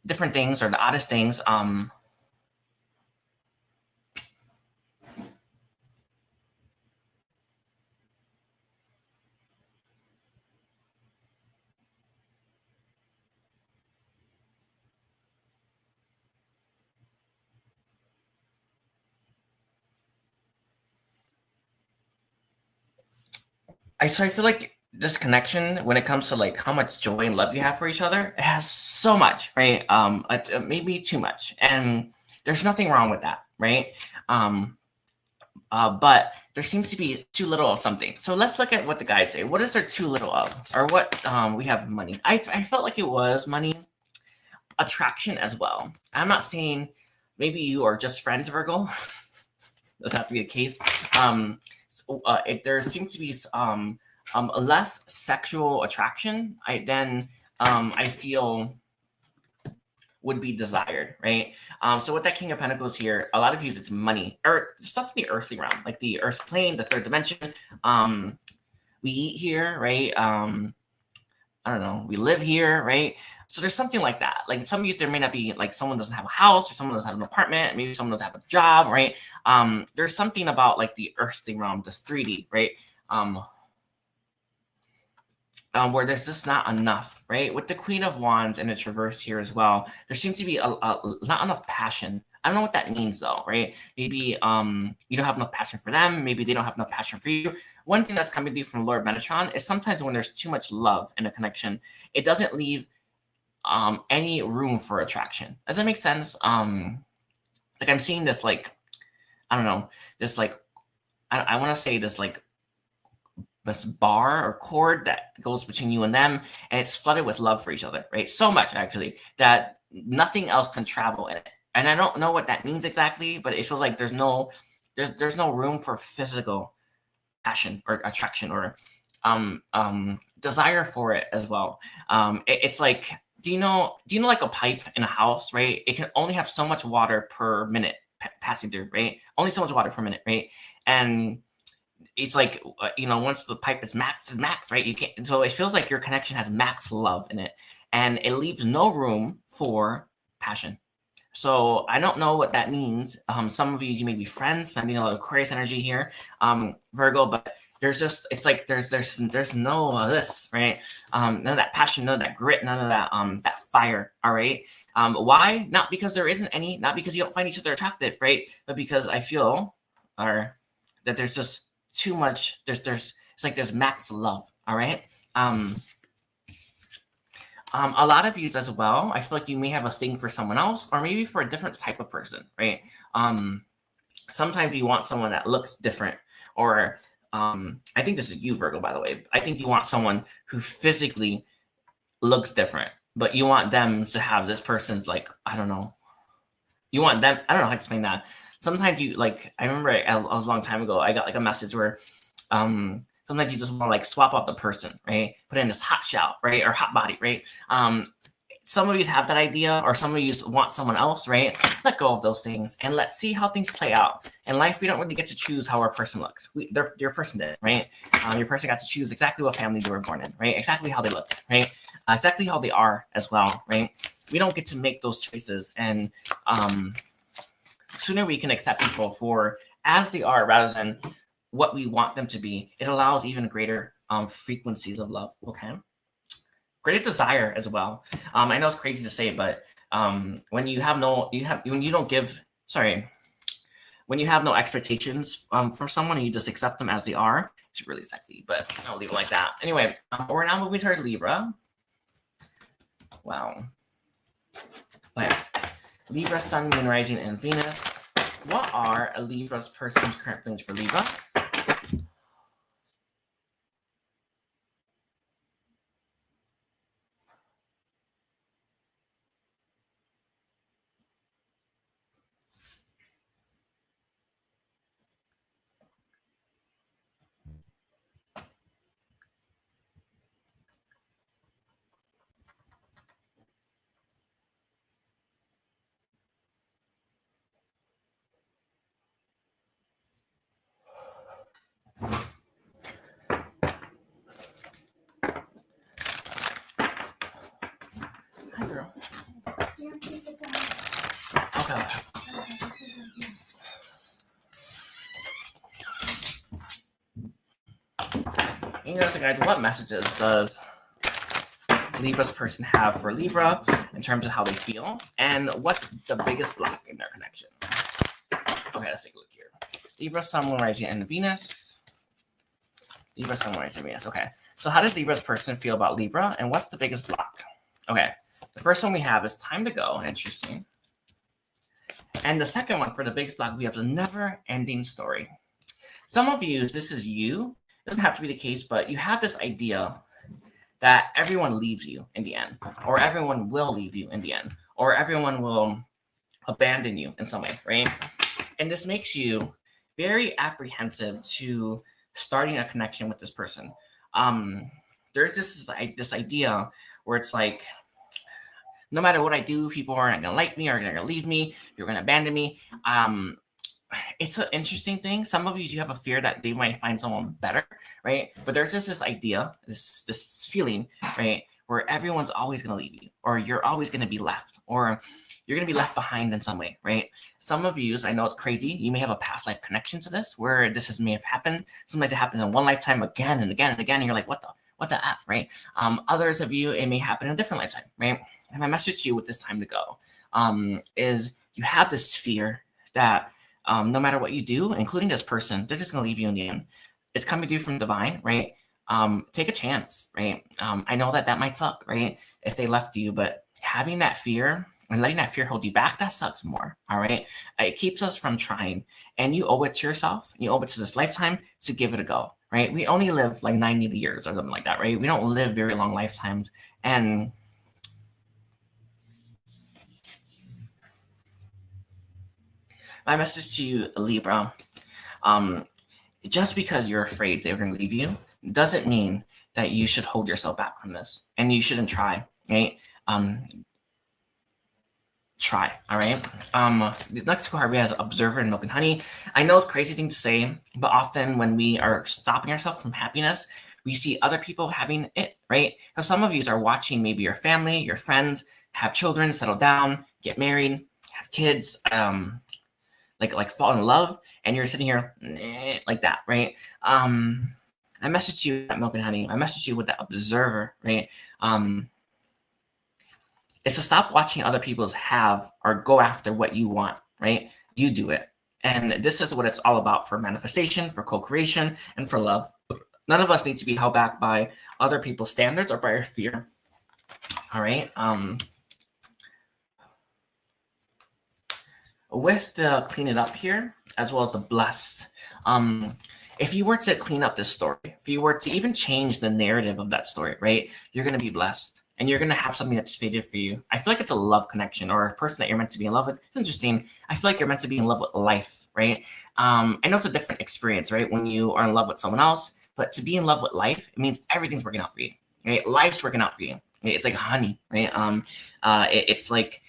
different things or the oddest things, I feel like this connection, when it comes to like how much joy and love you have for each other, it has so much, right? Maybe too much, and there's nothing wrong with that, right? But there seems to be too little of something. So let's look at what the guys say. What is there too little of, or what? We have money. I felt like it was money, attraction as well. I'm not saying maybe you are just friends, Virgo. Doesn't have to be the case. There seems to be a less sexual attraction than I feel would be desired, right? So with that King of Pentacles here, a lot of you, it's money or stuff in the earthly realm, like the earth plane, the third dimension. We eat here, right? I don't know, we live here, right? So there's something like that. Like some of you, there may not be like someone doesn't have a house or someone doesn't have an apartment, maybe someone doesn't have a job, right? There's something about like the earthly realm, this 3D, right? Where there's just not enough, right? With the Queen of Wands and its reverse here as well, there seems to be not enough passion. I don't know what that means though, right? Maybe you don't have enough passion for them. Maybe they don't have enough passion for you. One thing that's coming to be from Lord Metatron is sometimes when there's too much love in a connection, it doesn't leave any room for attraction. Does that make sense? Like I'm seeing this like, I don't know, this like, I want to say this like, this bar or cord that goes between you and them, and it's flooded with love for each other, right? So much actually that nothing else can travel in it. And I don't know what that means exactly, but it feels like there's no room for physical passion or attraction or desire for it as well. It's like, do you know like a pipe in a house, right? It can only have so much water per minute passing through, right? Only so much water per minute, right? And it's like, once the pipe is max, right? You can't. So it feels like your connection has max love in it, and it leaves no room for passion. So I don't know what that means. Some of you may be friends. I mean, a lot of Aquarius energy here, Virgo, but there's just, it's like there's no this, right? None of that passion, none of that grit, none of that that fire. All right. Why? Not because there isn't any, not because you don't find each other attractive, right? But because I feel that there's just too much. It's like there's max love. All right. A lot of you as well, I feel like you may have a thing for someone else, or maybe for a different type of person, right? Sometimes you want someone that looks different, or I think this is you, Virgo, by the way. I think you want someone who physically looks different, but you want them to have this person's, like, I don't know. You want them, I don't know how to explain that. Sometimes you, like, I remember I was a long time ago, I got like a message where sometimes you just want to like swap out the person, right? Put in this hot shell, right? Or hot body, right? Some of you have that idea, or some of you want someone else, right? Let go of those things and let's see how things play out. In life, we don't really get to choose how our person looks. Your person did, right? Your person got to choose exactly what family they were born in, right? Exactly how they look, right? Exactly how they are as well, right? We don't get to make those choices, and sooner we can accept people for as they are rather than what we want them to be. It allows even greater frequencies of love. Okay. Greater desire as well. I know it's crazy to say, but when you don't give sorry, when you have no expectations for someone and you just accept them as they are, it's really sexy, but I'll leave it like that. Anyway, we're now moving towards Libra. Wow. Okay. Libra, Sun, Moon, Rising, and Venus. What are a Libra's person's current feelings for Libra? Hi, girl. Okay. You know, so guys, what messages does Libra's person have for Libra in terms of how they feel, and what's the biggest block in their connection? Okay, let's take a look here. Libra, Sun, Moon, Rising, and Venus. Libra, Sun, Moon, Rising, and Venus. Okay, so how does Libra's person feel about Libra, and what's the biggest block? Okay, the first one we have is time to go. Interesting. And the second one for the biggest block, we have the never-ending story. Some of you, this is you. It doesn't have to be the case, but you have this idea that everyone leaves you in the end, or everyone will leave you in the end, or everyone will abandon you in some way, right? And this makes you very apprehensive to starting a connection with this person. There's this idea where it's like, no matter what I do, people aren't going to like me, or they're going to leave me, you're going to abandon me. It's an interesting thing. Some of you have a fear that they might find someone better, right? But there's just this idea, this feeling, right, where everyone's always going to leave you, or you're always going to be left, or you're going to be left behind in some way, right? Some of you, I know it's crazy, you may have a past life connection to this, where this may have happened. Sometimes it happens in one lifetime again and again and again, and you're like, what the F, right? Others of you, it may happen in a different lifetime, right? And my message to you with this time to go is you have this fear that no matter what you do, including this person, they're just going to leave you in the end. It's coming to you from divine, right? Take a chance, right? I know that might suck, right? If they left you, but having that fear and letting that fear hold you back, that sucks more, all right? It keeps us from trying, and you owe it to yourself. You owe it to this lifetime to give it a go, right? We only live like 90 years or something like that, right? We don't live very long lifetimes, and my message to you, Libra, just because you're afraid they're going to leave you doesn't mean that you should hold yourself back from this, and you shouldn't try, right? Try, all right? The next card we have is Observer and Milk and Honey. I know it's a crazy thing to say, but often when we are stopping ourselves from happiness, we see other people having it, right? Because some of you are watching maybe your family, your friends have children, settle down, get married, have kids, like fall in love, and you're sitting here like that, right? I messaged you at Milk and Honey. I messaged you with that Observer, right? Is to stop watching other people's have or go after what you want, right? You do it. And this is what it's all about for manifestation, for co-creation, and for love. None of us need to be held back by other people's standards or by our fear. All right. With the clean it up here, as well as the blessed, if you were to clean up this story, if you were to even change the narrative of that story, right, you're going to be blessed, and you're going to have something that's fated for you. I feel like it's a love connection, or a person that you're meant to be in love with. It's interesting. I feel like you're meant to be in love with life, right? I know it's a different experience, right, when you are in love with someone else, but to be in love with life, it means everything's working out for you, right? Life's working out for you. It's like honey, right? It's like,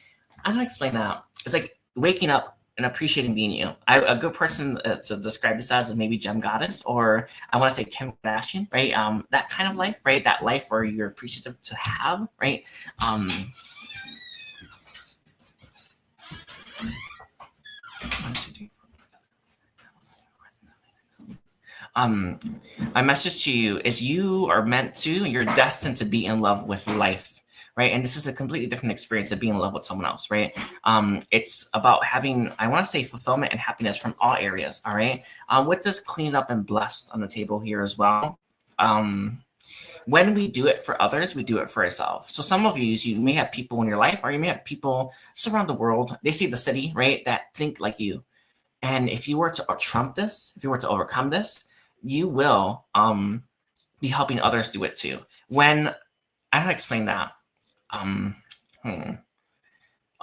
how do I explain that? It's like waking up and appreciating being you. A good person to describe this as is maybe Gem Goddess, or I want to say Kim Kardashian, right? That kind of life, right? That life where you're appreciative to have, right? My message to you is you are meant to, you're destined to be in love with life, right? And this is a completely different experience of being in love with someone else, right? It's about having, I want to say, fulfillment and happiness from all areas, all right? With this cleaned up and blessed on the table here as well. When we do it for others, we do it for ourselves. So some of you may have people in your life, or you may have people around the world. They see the city, right, that think like you. And if you were to trump this, if you were to overcome this, you will be helping others do it too. When I don't explain that.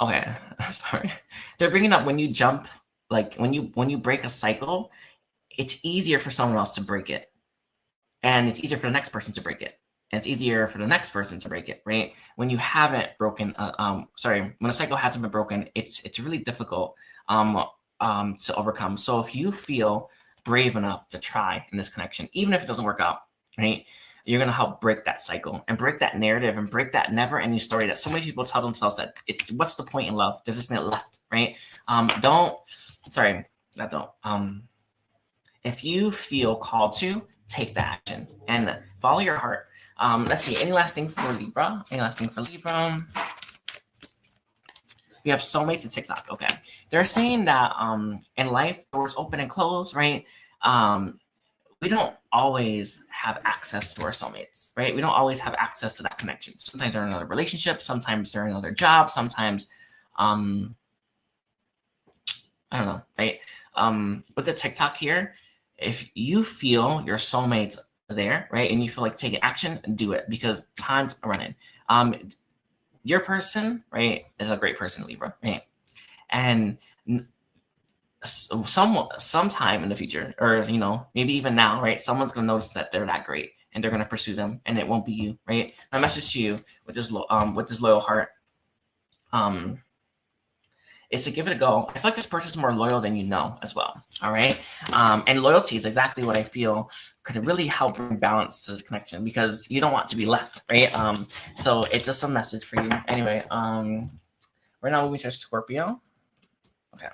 Okay, sorry. They're bringing up when you jump, like when you break a cycle, it's easier for someone else to break it. And it's easier for the next person to break it. And it's easier for the next person to break it, right? When you haven't broken, when a cycle hasn't been broken, it's really difficult to overcome. So if you feel brave enough to try in this connection, even if it doesn't work out, right? You're going to help break that cycle and break that narrative and break that never-ending story that so many people tell themselves that what's the point in love? There's just nothing left, right? If you feel called to, take the action and follow your heart. Let's see. Any last thing for Libra? Any last thing for Libra? We have soulmates and TikTok. Okay. They're saying that in life, doors open and close, right? We don't always have access to our soulmates, right? We don't always have access to that connection. Sometimes they're in another relationship. Sometimes they're in another job. Sometimes, I don't know, right? With the TikTok here, if you feel your soulmates are there, right, and you feel like taking action, do it because time's running. Your person, right, is a great person, Libra, right? And sometime in the future, or maybe even now, right, someone's going to notice that they're that great and they're going to pursue them, and it won't be you, right? My message to you with this loyal heart is to give it a go. I feel like this person's more loyal than you know as well, all right? And loyalty is exactly what I feel could really help bring balance to this connection, because you don't want to be left, right? So it's just a message for you. Anyway, we're now moving to Scorpio. Okay.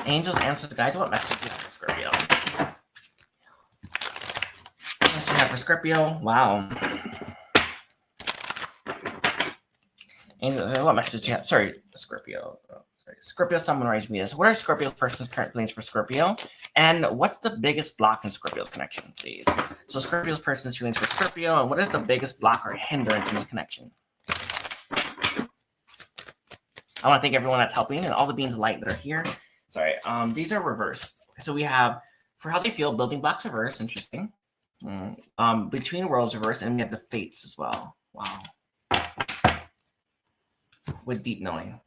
Angels, answers, guys, what message do you have for Scorpio? What message do you have for Scorpio? Wow. Angels, what message do you have? Sorry, Scorpio. Scorpio, someone writes me this. What are Scorpio person's current feelings for Scorpio? And what's the biggest block in Scorpio's connection, please? So Scorpio's person's feelings for Scorpio, and what is the biggest block or hindrance in this connection? I want to thank everyone that's helping and all the beings of light that are here. Sorry, these are reversed. So we have, for how they feel, building blocks reverse, interesting. Between worlds reverse, and we have the fates as well. Wow. With deep knowing.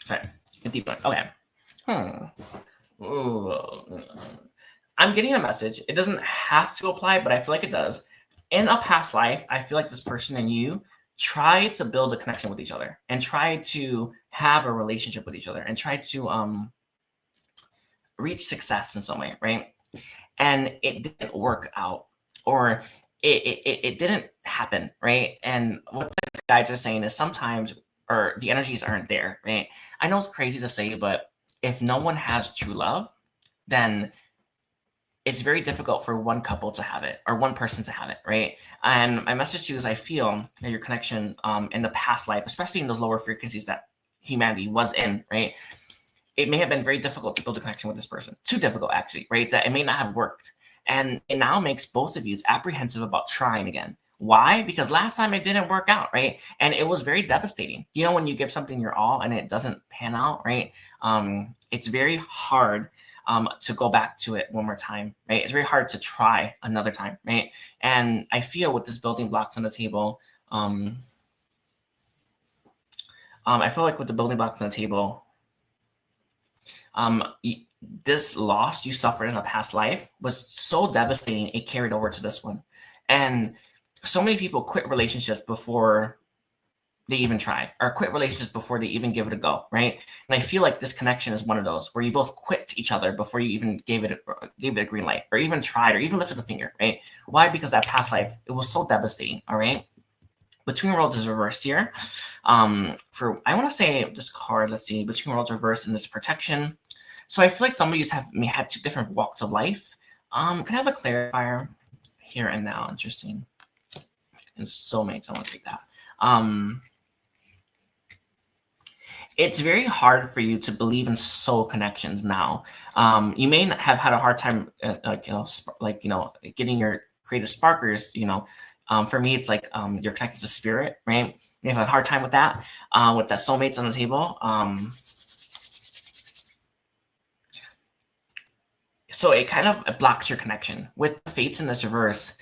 Sorry, deep knowing. Okay. Ooh. I'm getting a message. It doesn't have to apply, but I feel like it does. In a past life, I feel like this person and you try to build a connection with each other and try to have a relationship with each other and try to reach success in some way, right? And it didn't work out, or it didn't happen, right? And what the guys are saying is sometimes, or the energies aren't there, right? I know it's crazy to say, but if no one has true love, then it's very difficult for one couple to have it or one person to have it, right? And my message to you is I feel that your connection in the past life, especially in those lower frequencies that humanity was in, right? It may have been very difficult to build a connection with this person. Too difficult, actually, right? That it may not have worked. And it now makes both of you apprehensive about trying again. Why? Because last time it didn't work out, right? And it was very devastating. You know, when you give something your all and it doesn't pan out, right? It's very hard to go back to it one more time, right? It's very hard to try another time, right? And I feel with this building blocks on the table, I feel like with the building blocks on the table, this loss you suffered in a past life was so devastating, it carried over to this one. And so many people quit relationships before they even try, or quit relationships before they even give it a go, right? And I feel like this connection is one of those where you both quit each other before you even gave it a green light, or even tried, or even lifted a finger, right? Why? Because that past life, it was so devastating, all right? Between Worlds is reversed here. For I want to say this card. Let's see. Between Worlds reversed in this protection. So I feel like some of you may have two different walks of life. Can I have a clarifier here and now? Interesting. And soulmates. I want to take that. It's very hard for you to believe in soul connections now. You may have had a hard time, getting your creative sparkers. For me, it's like you're connected to spirit, right? You have a hard time with that soulmates on the table. So it kind of blocks your connection. With fates in this reverse,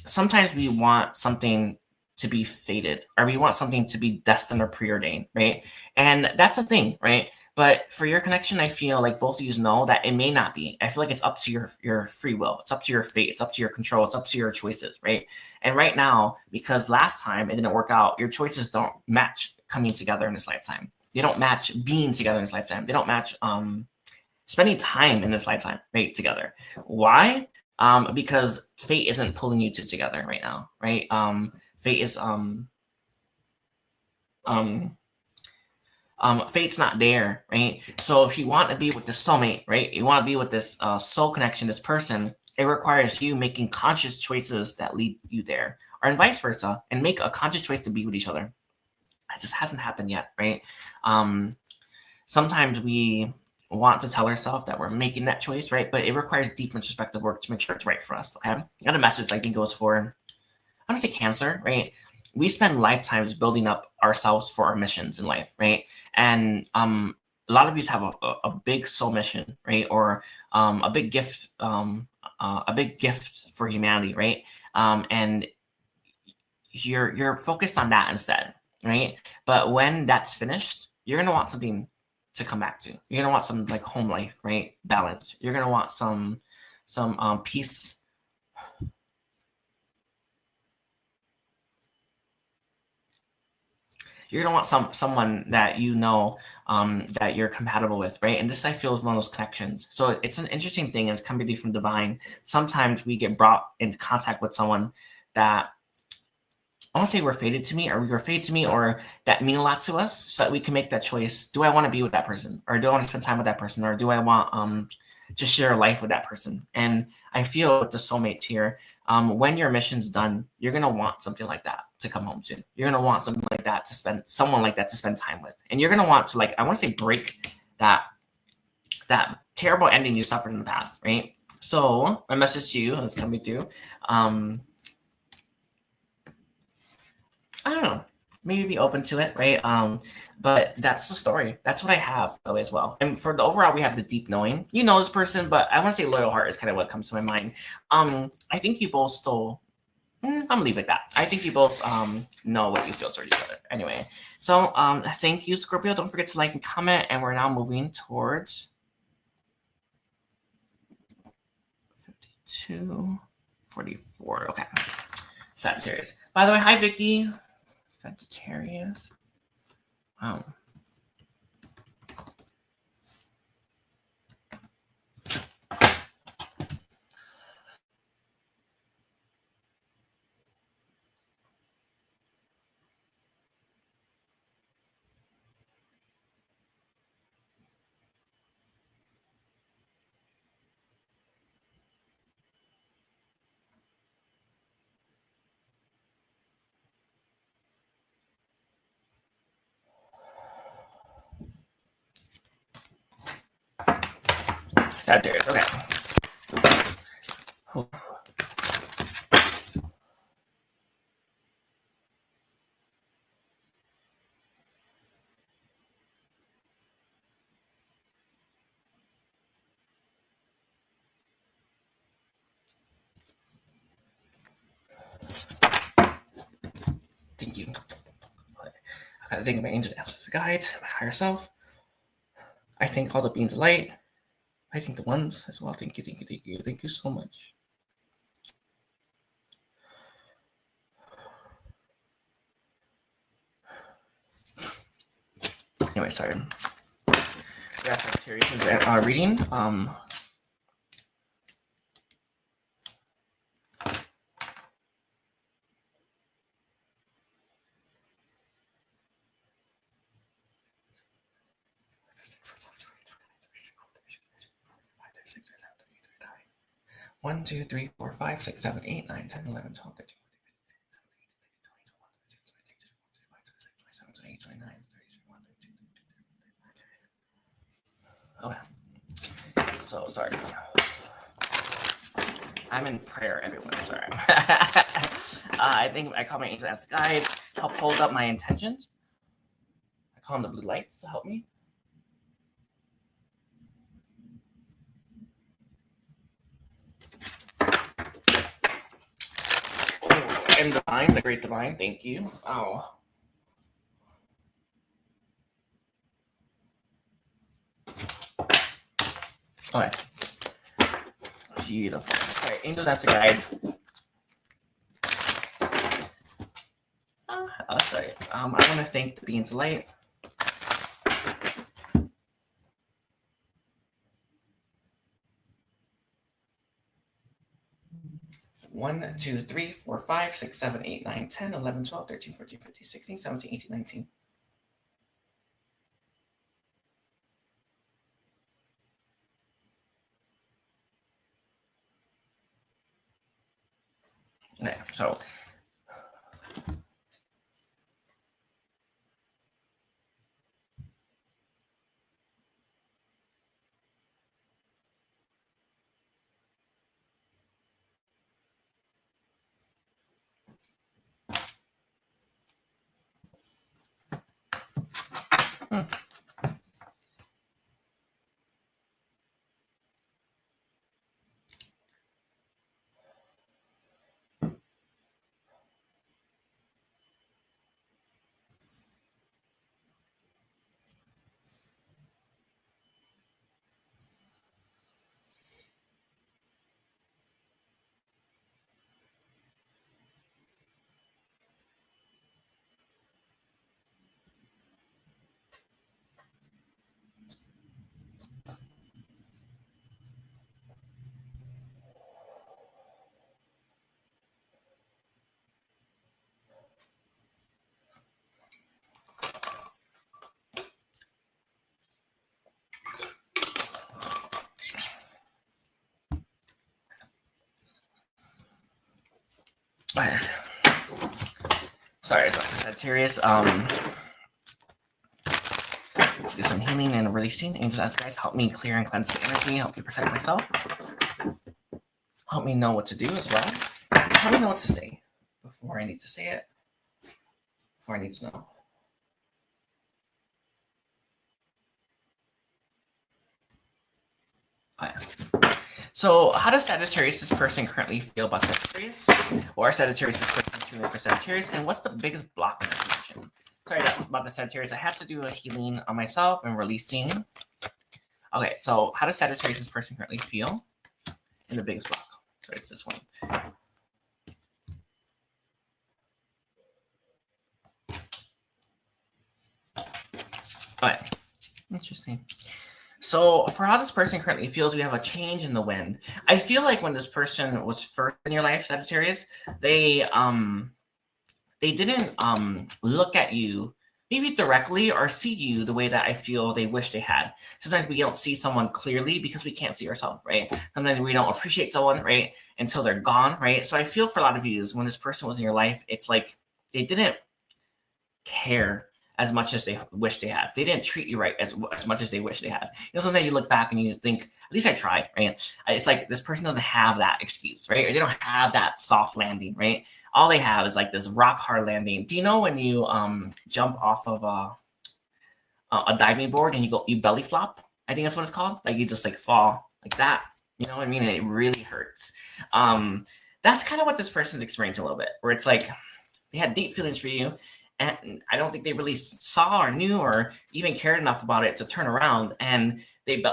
sometimes we want something to be fated, or we want something to be destined or preordained, right? And that's a thing, right? But for your connection, I feel like both of you know that it may not be. I feel like it's up to your free will. It's up to your fate. It's up to your control. It's up to your choices, right? And right now, because last time it didn't work out, your choices don't match coming together in this lifetime. They don't match being together in this lifetime. They don't match spending time in this lifetime, right, together. Why? Because fate isn't pulling you two together right now, right? Fate is fate's not there, right? So if you want to be with this soulmate, right, you want to be with this soul connection, this person, it requires you making conscious choices that lead you there, or vice versa, and make a conscious choice to be with each other. It just hasn't happened yet, right? Sometimes we want to tell ourselves that we're making that choice, right? But it requires deep introspective work to make sure it's right for us, okay? And a message I think goes for, I want to say Cancer, right? We spend lifetimes building up ourselves for our missions in life, right? And a lot of you have a big soul mission, right? Or a big gift for humanity, right? And you're focused on that instead, right? But when that's finished, you're gonna want something to come back to. You're gonna want some like home life, right? Balance. You're gonna want some peace. You're gonna want someone that that you're compatible with, right? And this I feel is one of those connections. So it's an interesting thing, and it's coming from divine. Sometimes we get brought into contact with someone that I want to say we're fated to me, or we were fated to me, or that mean a lot to us, so that we can make that choice. Do I want to be with that person, or do I want to spend time with that person, or do I want to share life with that person? And I feel with the soulmates here, when your mission's done, you're gonna want something like that to come home to. You're gonna want something like that to spend, someone like that to spend time with, and you're gonna want to, like, I want to say, break that terrible ending you suffered in the past, right? So my message to you, and it's coming through. I don't know, maybe be open to it, right? But that's the story. That's what I have though as well. And for the overall, we have the deep knowing. You know this person, but I want to say loyal heart is kind of what comes to my mind. I think you both still. I'm gonna leave it at that. I think you both know what you feel towards each other. Anyway, so thank you, Scorpio. Don't forget to like and comment. And we're now moving towards 52, 44. Okay, Sagittarius. By the way, hi Vicky. Sagittarius. Wow. Sagittarius. Okay. Thank you. I gotta think of my angel ancestors guide, my higher self. I thank all the beings of light. I think the ones as well. Thank you, thank you, thank you. Thank you so much. Anyway, sorry. Yeah, Sagittarius is reading. 1, 2, 3, 4, 5, 6, 7, 8, 9, 10, 11, 12, 13, 14, 15, 16, 17, 18, 19, 20, 21, 22, 23, 24, 25, 26, 27, 28, 29, 30, 31, 32. Okay. So sorry. I'm in prayer, everyone. Sorry. I think I call my angels as guides, help hold up my intentions. I call them the blue lights to help me. Oh, and divine, the great divine, thank you. Oh. Okay. Beautiful. All right, angels as the guide. Sorry. I want to thank the beings of light. One, 2, 3, 4, 5, 6, 7, 8, 9, 10, 11, 12, 13, 14, 15, 16, 17, 18, 19. Okay, so sorry about the Sagittarius. Let's do some healing and releasing. Angels as guides, help me clear and cleanse the energy. Help me protect myself. Help me know what to do as well. Help me know what to say before I need to say it. Before I need to know. Oh, yeah. So, how does Sagittarius this person currently feel about Sagittarius? Or Sagittarius this person feeling for Sagittarius? And what's the biggest block in this connection? Sorry, that's about the Sagittarius. I have to do a healing on myself and releasing. Okay, so how does Sagittarius this person currently feel in the biggest block? So it's this one. Okay, interesting. So for how this person currently feels, we have a change in the wind. I feel like when this person was first in your life, Sagittarius, they didn't look at you maybe directly or see you the way that I feel they wish they had. Sometimes we don't see someone clearly because we can't see ourselves, right? Sometimes we don't appreciate someone, right, until they're gone, right? So I feel for a lot of you when this person was in your life, it's like they didn't care as much as they wish they had. They didn't treat you right as much as they wish they had. You know, sometimes you look back and you think, at least I tried, right? It's like this person doesn't have that excuse, right? Or they don't have that soft landing, right? All they have is like this rock hard landing. Do you know when you jump off of a diving board and you belly flop? I think that's what it's called. Like you just like fall like that. You know what I mean? And it really hurts. That's kind of what this person's experiencing a little bit, where it's like they had deep feelings for you, and I don't think they really saw or knew or even cared enough about it to turn around. And they,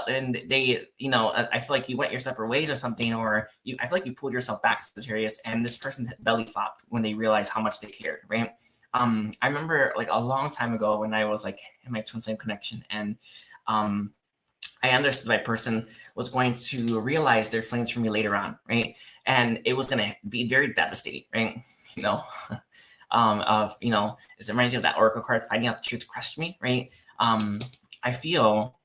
you know, I feel like you went your separate ways or something, or I feel like you pulled yourself back, Sagittarius, and this person belly flopped when they realized how much they cared, right? I remember like a long time ago when I was like in my twin flame connection, and I understood that person was going to realize their flames for me later on, right? And it was going to be very devastating, right? You know, you know, it reminds me of that Oracle card, finding out the truth crushed me, right? I feel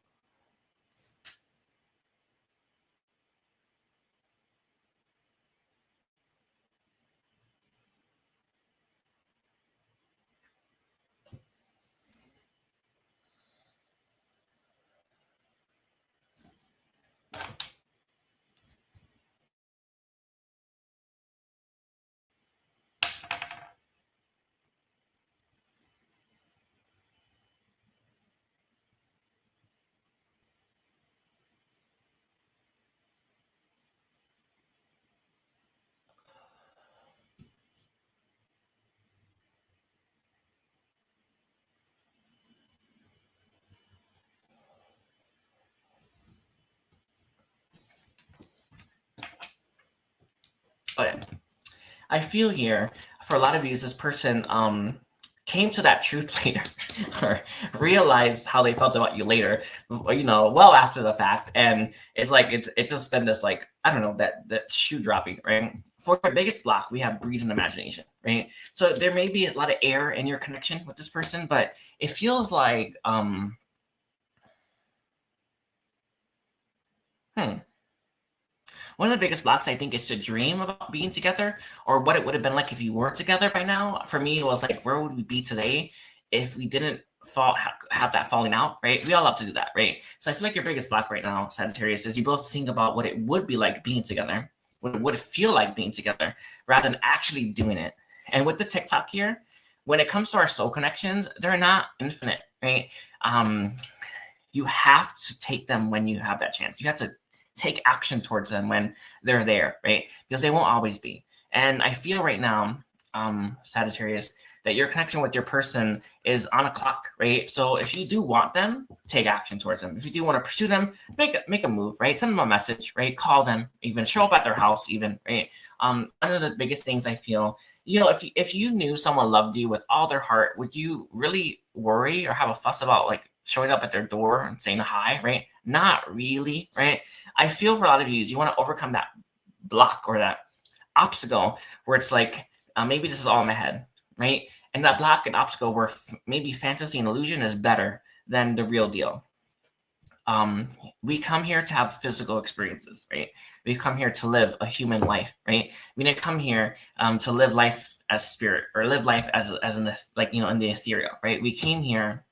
Okay. I feel here for a lot of you, this person came to that truth later or realized how they felt about you later, well after the fact. And it's like, it's just been this, like, I don't know, that shoe dropping, right? For our biggest block, we have breeze and imagination, right? So there may be a lot of air in your connection with this person, but it feels like, one of the biggest blocks, I think, is to dream about being together or what it would have been like if you weren't together by now. For me, it was like, where would we be today if we didn't have that falling out, right? We all love to do that, right? So I feel like your biggest block right now, Sagittarius, is you both think about what it would be like being together, what it would feel like being together, rather than actually doing it. And with the TikTok here, when it comes to our soul connections, they're not infinite, right? You have to take them when you have that chance. You have to take action towards them when they're there, right? Because they won't always be. And I feel right now, Sagittarius, that your connection with your person is on a clock, right? So if you do want them, take action towards them. If you do want to pursue them, make a move, right? Send them a message, right? Call them, even show up at their house, even, right? One of the biggest things I feel, if you knew someone loved you with all their heart, would you really worry or have a fuss about like showing up at their door and saying hi, right? Not really, right? I feel for a lot of you want to overcome that block or that obstacle where it's like, maybe this is all in my head, right? And that block and obstacle where maybe fantasy and illusion is better than the real deal. We come here to have physical experiences, right? We come here to live a human life, right? We didn't come here to live life as spirit or live life as in the, like, in the ethereal, right? We came here.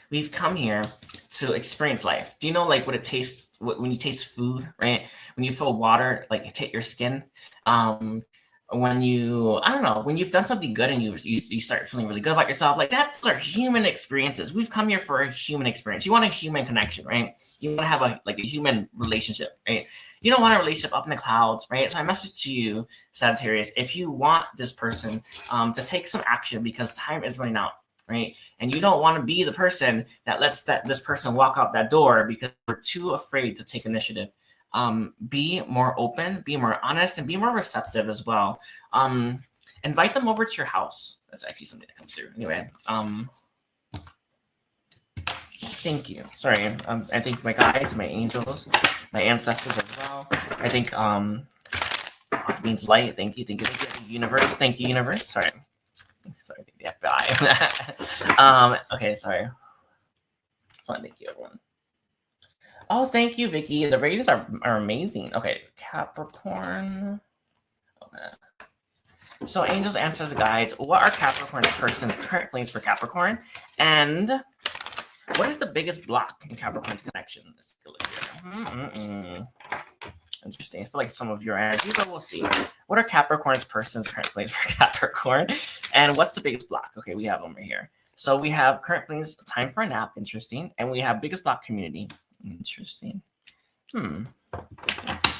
We've come here to experience life. Do you know like what it tastes when you taste food, right? When you feel water like hit your skin. When you've done something good and you start feeling really good about yourself, like that's our human experiences. We've come here for a human experience. You want a human connection, right? You want to have a human relationship, right? You don't want a relationship up in the clouds, right? So my message to you, Sagittarius, if you want this person to take some action because time is running out, right? And you don't want to be the person that lets this person walk out that door because we're too afraid to take initiative. Be more open, be more honest, and be more receptive as well. Invite them over to your house. That's actually something that comes through. Anyway, thank you. Sorry, I think my guides, my angels, my ancestors as well. I think means light. Thank you. Universe. Thank you, universe. Sorry, the FBI. Okay, sorry. Thank you, everyone. Oh, thank you, Vicky. The ratings are amazing. Okay, Capricorn. Okay. So, angels, ancestors, guides. What are Capricorn's person's current feelings for Capricorn? And what is the biggest block in Capricorn's connection? Let's go look here. Interesting. I feel like some of your energy, but we'll see. What are Capricorn's person's current feelings for Capricorn? And what's the biggest block? Okay, we have them right here. So we have current feelings, time for a nap. Interesting. And we have biggest block, community. Interesting. I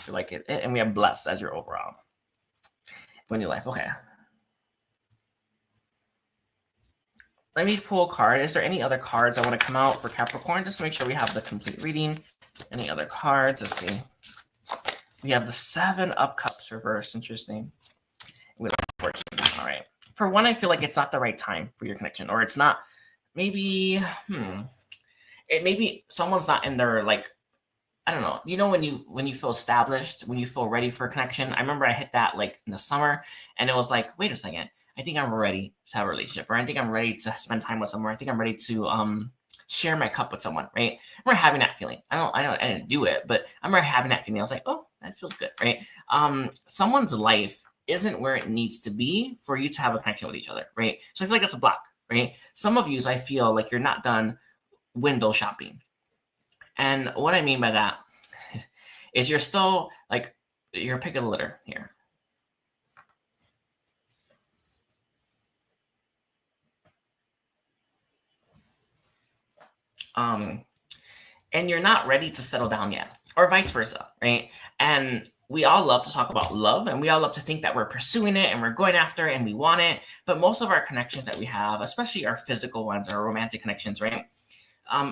feel like it. And we have blessed as your overall. Win your life. Okay. Let me pull a card. Is there any other cards I want to come out for Capricorn? Just to make sure we have the complete reading. Any other cards? Let's see. We have the 7 of Cups reversed. Interesting. With fortune. All right. For one, I feel like it's not the right time for your connection, or it's not. Maybe. Maybe someone's not in their, like, I don't know. You know, when you feel established, when you feel ready for a connection. I remember I hit that like in the summer, and it was like, wait a second. I think I'm ready to have a relationship, or I think I'm ready to spend time with someone. I think I'm ready to share my cup with someone, right? I remember having that feeling. I didn't do it, but I remember having that feeling. I was like, oh, that feels good, right? Someone's life isn't where it needs to be for you to have a connection with each other, right? So I feel like that's a block, right? Some of you, I feel like you're not done window shopping. And what I mean by that is you're still like, you're picking a litter here. And you're not ready to settle down yet, or vice versa, right? And we all love to talk about love, and we all love to think that we're pursuing it and we're going after it and we want it. But most of our connections that we have, especially our physical ones, our romantic connections, right?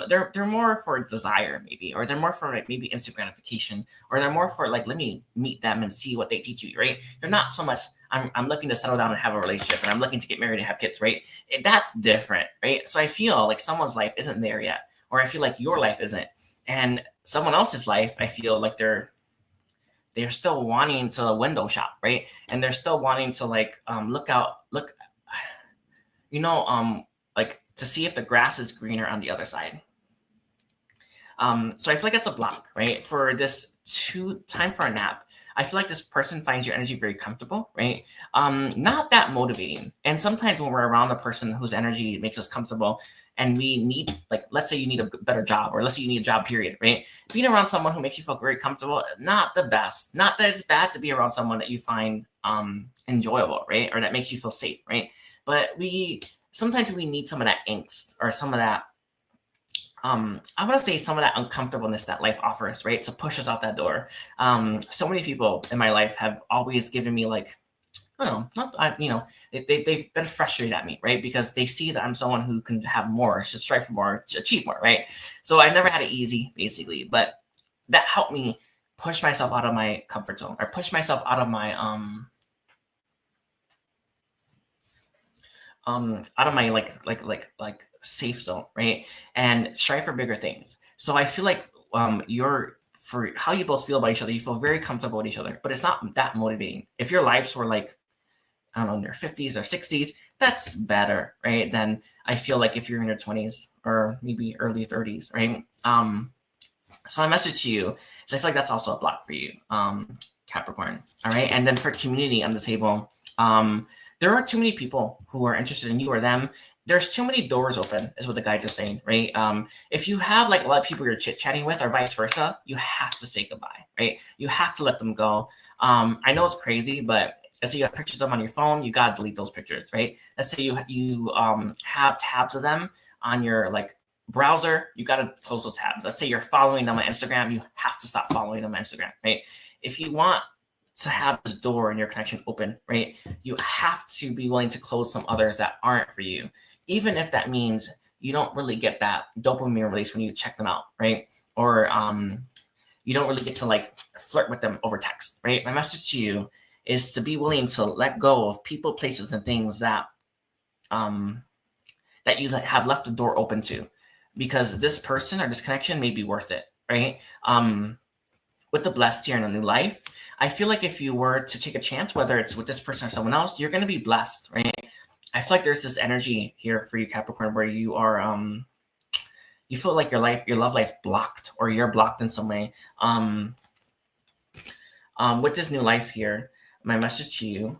they're more for desire maybe, or they're more for like maybe instant gratification, or they're more for like, let me meet them and see what they teach you, right? They're not so much I'm looking to settle down and have a relationship, and I'm looking to get married and have kids, right? That's different, right? So I feel like someone's life isn't there yet, or I feel like your life isn't, and someone else's life, I feel like they're still wanting to window shop, right? And they're still wanting to like look, like to see if the grass is greener on the other side. So I feel like that's a block, right? For this time for a nap, I feel like this person finds your energy very comfortable, right? Not that motivating. And sometimes when we're around a person whose energy makes us comfortable and we need, like, let's say you need a better job, or let's say you need a job, period, right? Being around someone who makes you feel very comfortable, not the best. Not that it's bad to be around someone that you find enjoyable, right? Or that makes you feel safe, right? But sometimes we need some of that angst, or some of that, I want to say some of that uncomfortableness that life offers, right? To push us out that door. So many people in my life have always given me like, I don't know, they've been frustrated at me, right? Because they see that I'm someone who can have more, should strive for more, to achieve more, right? So I never had it easy, basically, but that helped me push myself out of my comfort zone, or push myself out of my like safe zone, right? And strive for bigger things. So I feel like for how you both feel about each other, you feel very comfortable with each other, but it's not that motivating. If your lives were like, I don't know, in your 50s or 60s, that's better, right? Then I feel like if you're in your 20s or maybe early 30s, right? So my message to you is I feel like that's also a block for you, Capricorn, all right? And then for community on the table, there are too many people who are interested in you or them. There's too many doors open, is what the guides are saying, right? If you have like a lot of people you're chit-chatting with, or vice versa, you have to say goodbye, right? You have to let them go. I know it's crazy, but let's say you have pictures of them on your phone, you gotta delete those pictures, right? Let's say you have tabs of them on your like browser, you gotta close those tabs. Let's say you're following them on Instagram, you have to stop following them on Instagram, right? If you want to have this door in your connection open, right, you have to be willing to close some others that aren't for you, even if that means you don't really get that dopamine release when you check them out, right? Or you don't really get to like flirt with them over text, right? My message to you is to be willing to let go of people, places, and things that that you have left the door open to, because this person or this connection may be worth it, right? With the blessed here in a new life, I feel like if you were to take a chance, whether it's with this person or someone else, you're going to be blessed, right? I feel like there's this energy here for you, Capricorn, where you are, you feel like your love life's blocked, or you're blocked in some way. With this new life here, my message to you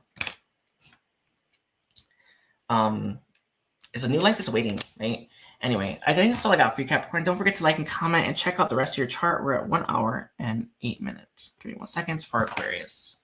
is a new life is waiting, right? Anyway, I think that's all I got for you, Capricorn. Don't forget to like and comment and check out the rest of your chart. We're at 1 hour and 8 minutes. 31 seconds for Aquarius.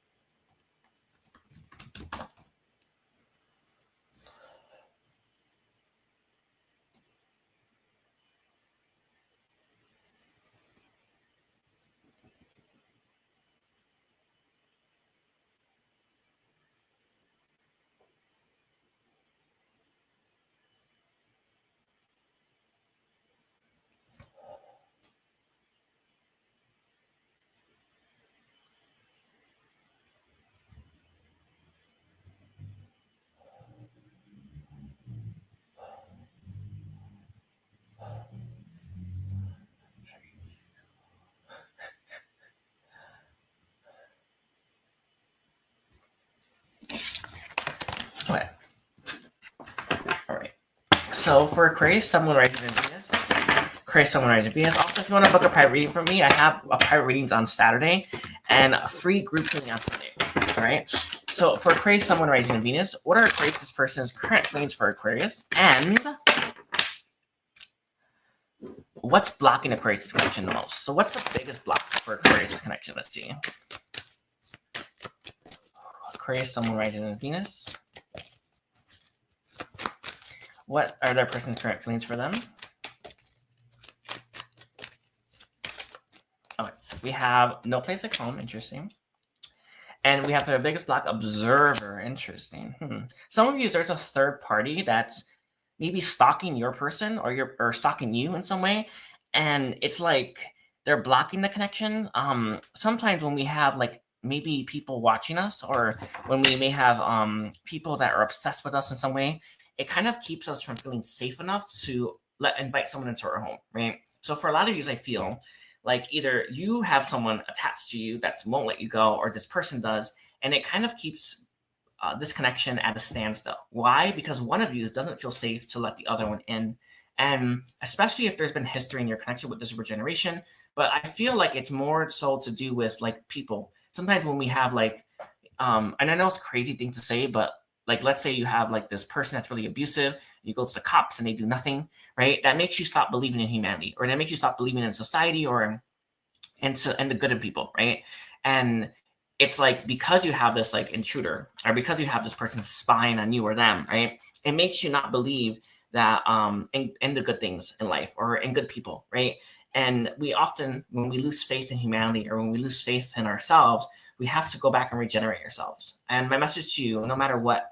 Okay. All right. So for Aquarius, Sun, Moon, Rising, and Venus. Aquarius, Sun, Moon, Rising, Venus. Also, if you want to book a private reading from me, I have a private readings on Saturday and a free group healing on Sunday. All right. So for Aquarius, Sun, Moon, Rising, and Venus, what are Aquarius' person's current feelings for Aquarius, and what's blocking Aquarius' connection the most? So what's the biggest block for Aquarius' connection? Let's see. Aquarius, Sun, Moon, Rising, and Venus. What are their person's current feelings for them? Okay, we have no place like home, interesting. And we have their biggest block, observer, interesting. Some of you, there's a third party that's maybe stalking your person or stalking you in some way, and it's like they're blocking the connection. Sometimes when we have like maybe people watching us, or when we may have people that are obsessed with us in some way, it kind of keeps us from feeling safe enough to invite someone into our home, right? So for a lot of you, I feel like either you have someone attached to you that won't let you go, or this person does, and it kind of keeps this connection at a standstill. Why? Because one of you doesn't feel safe to let the other one in. And especially if there's been history in your connection with this regeneration. But I feel like it's more so to do with like people. Sometimes when we have like, and I know it's a crazy thing to say, but like, let's say you have like this person that's really abusive, you go to the cops and they do nothing, right? That makes you stop believing in humanity, or that makes you stop believing in society, or in the good in people, right? And it's like, because you have this like intruder, or because you have this person spying on you or them, right? It makes you not believe that in the good things in life, or in good people, right? And we often, when we lose faith in humanity, or when we lose faith in ourselves, we have to go back and regenerate ourselves. And my message to you, no matter what,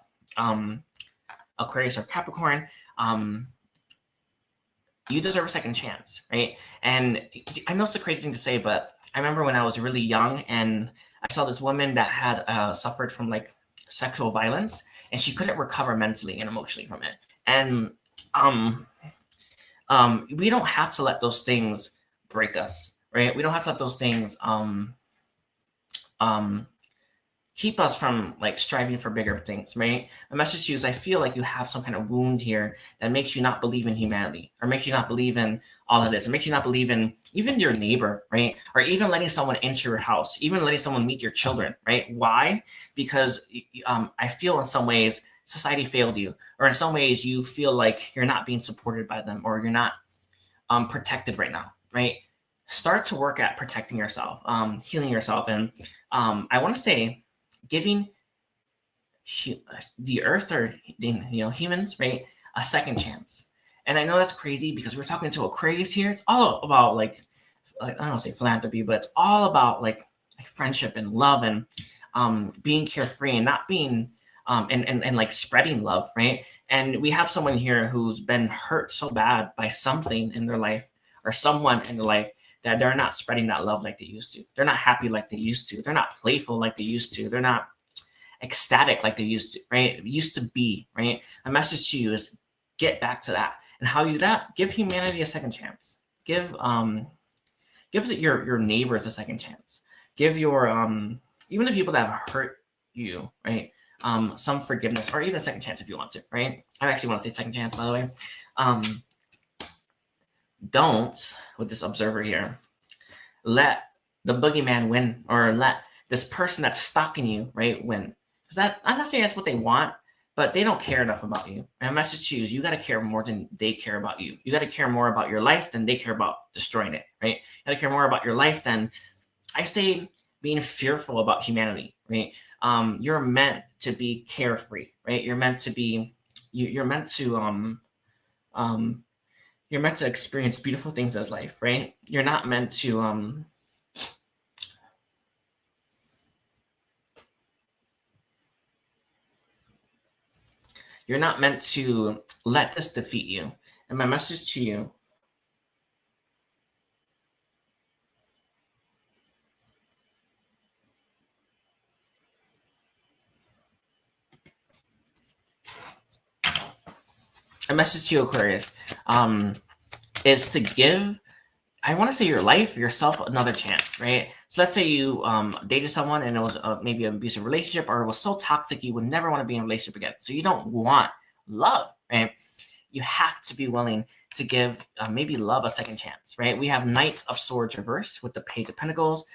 Aquarius or Capricorn, you deserve a second chance, right? And I know it's a crazy thing to say, but I remember when I was really young and I saw this woman that had suffered from like sexual violence, and she couldn't recover mentally and emotionally from it. And we don't have to let those things break us, right? We don't have to let those things keep us from like striving for bigger things, right? My message to you is, I feel like you have some kind of wound here that makes you not believe in humanity, or makes you not believe in all of this. It makes you not believe in even your neighbor, right? Or even letting someone into your house, even letting someone meet your children, right? Why? Because I feel in some ways society failed you, or in some ways you feel like you're not being supported by them, or you're not protected right now, right? Start to work at protecting yourself, healing yourself. And I want to say, giving the earth, or humans, right, a second chance. And I know that's crazy because we're talking to Aquarius here. It's all about like I don't want to say philanthropy, but it's all about like friendship and love, and being carefree, and not being and like spreading love, right? And we have someone here who's been hurt so bad by something in their life, or someone in their life, that they're not spreading that love like they used to. They're not happy like they used to. They're not playful like they used to. They're not ecstatic like they used to, right? Used to be, right? A message to you is, get back to that. And how you do that? Give humanity a second chance. Give your neighbors a second chance. Give your even the people that have hurt you, right? Some forgiveness, or even a second chance if you want to, right? I actually want to say second chance, by the way. Don't, with this observer here, let the boogeyman win, or let this person that's stalking you, right, win. Because that, I'm not saying that's what they want, but they don't care enough about you. And my message to you is, you got to care more than they care about you. You got to care more about your life than they care about destroying it, right? You got to care more about your life than, I say, being fearful about humanity, right? You're meant to be carefree, right? You're meant to be, you're meant to you're meant to experience beautiful things as life, right? You're not meant to you're not meant to let this defeat you. And my message to you, Aquarius, is to give, I want to say, your life, yourself, another chance, right? So let's say you dated someone and it was maybe an abusive relationship, or it was so toxic you would never want to be in a relationship again. So you don't want love, right? You have to be willing to give maybe love a second chance, right? We have Knight of Swords reverse with the Page of Pentacles.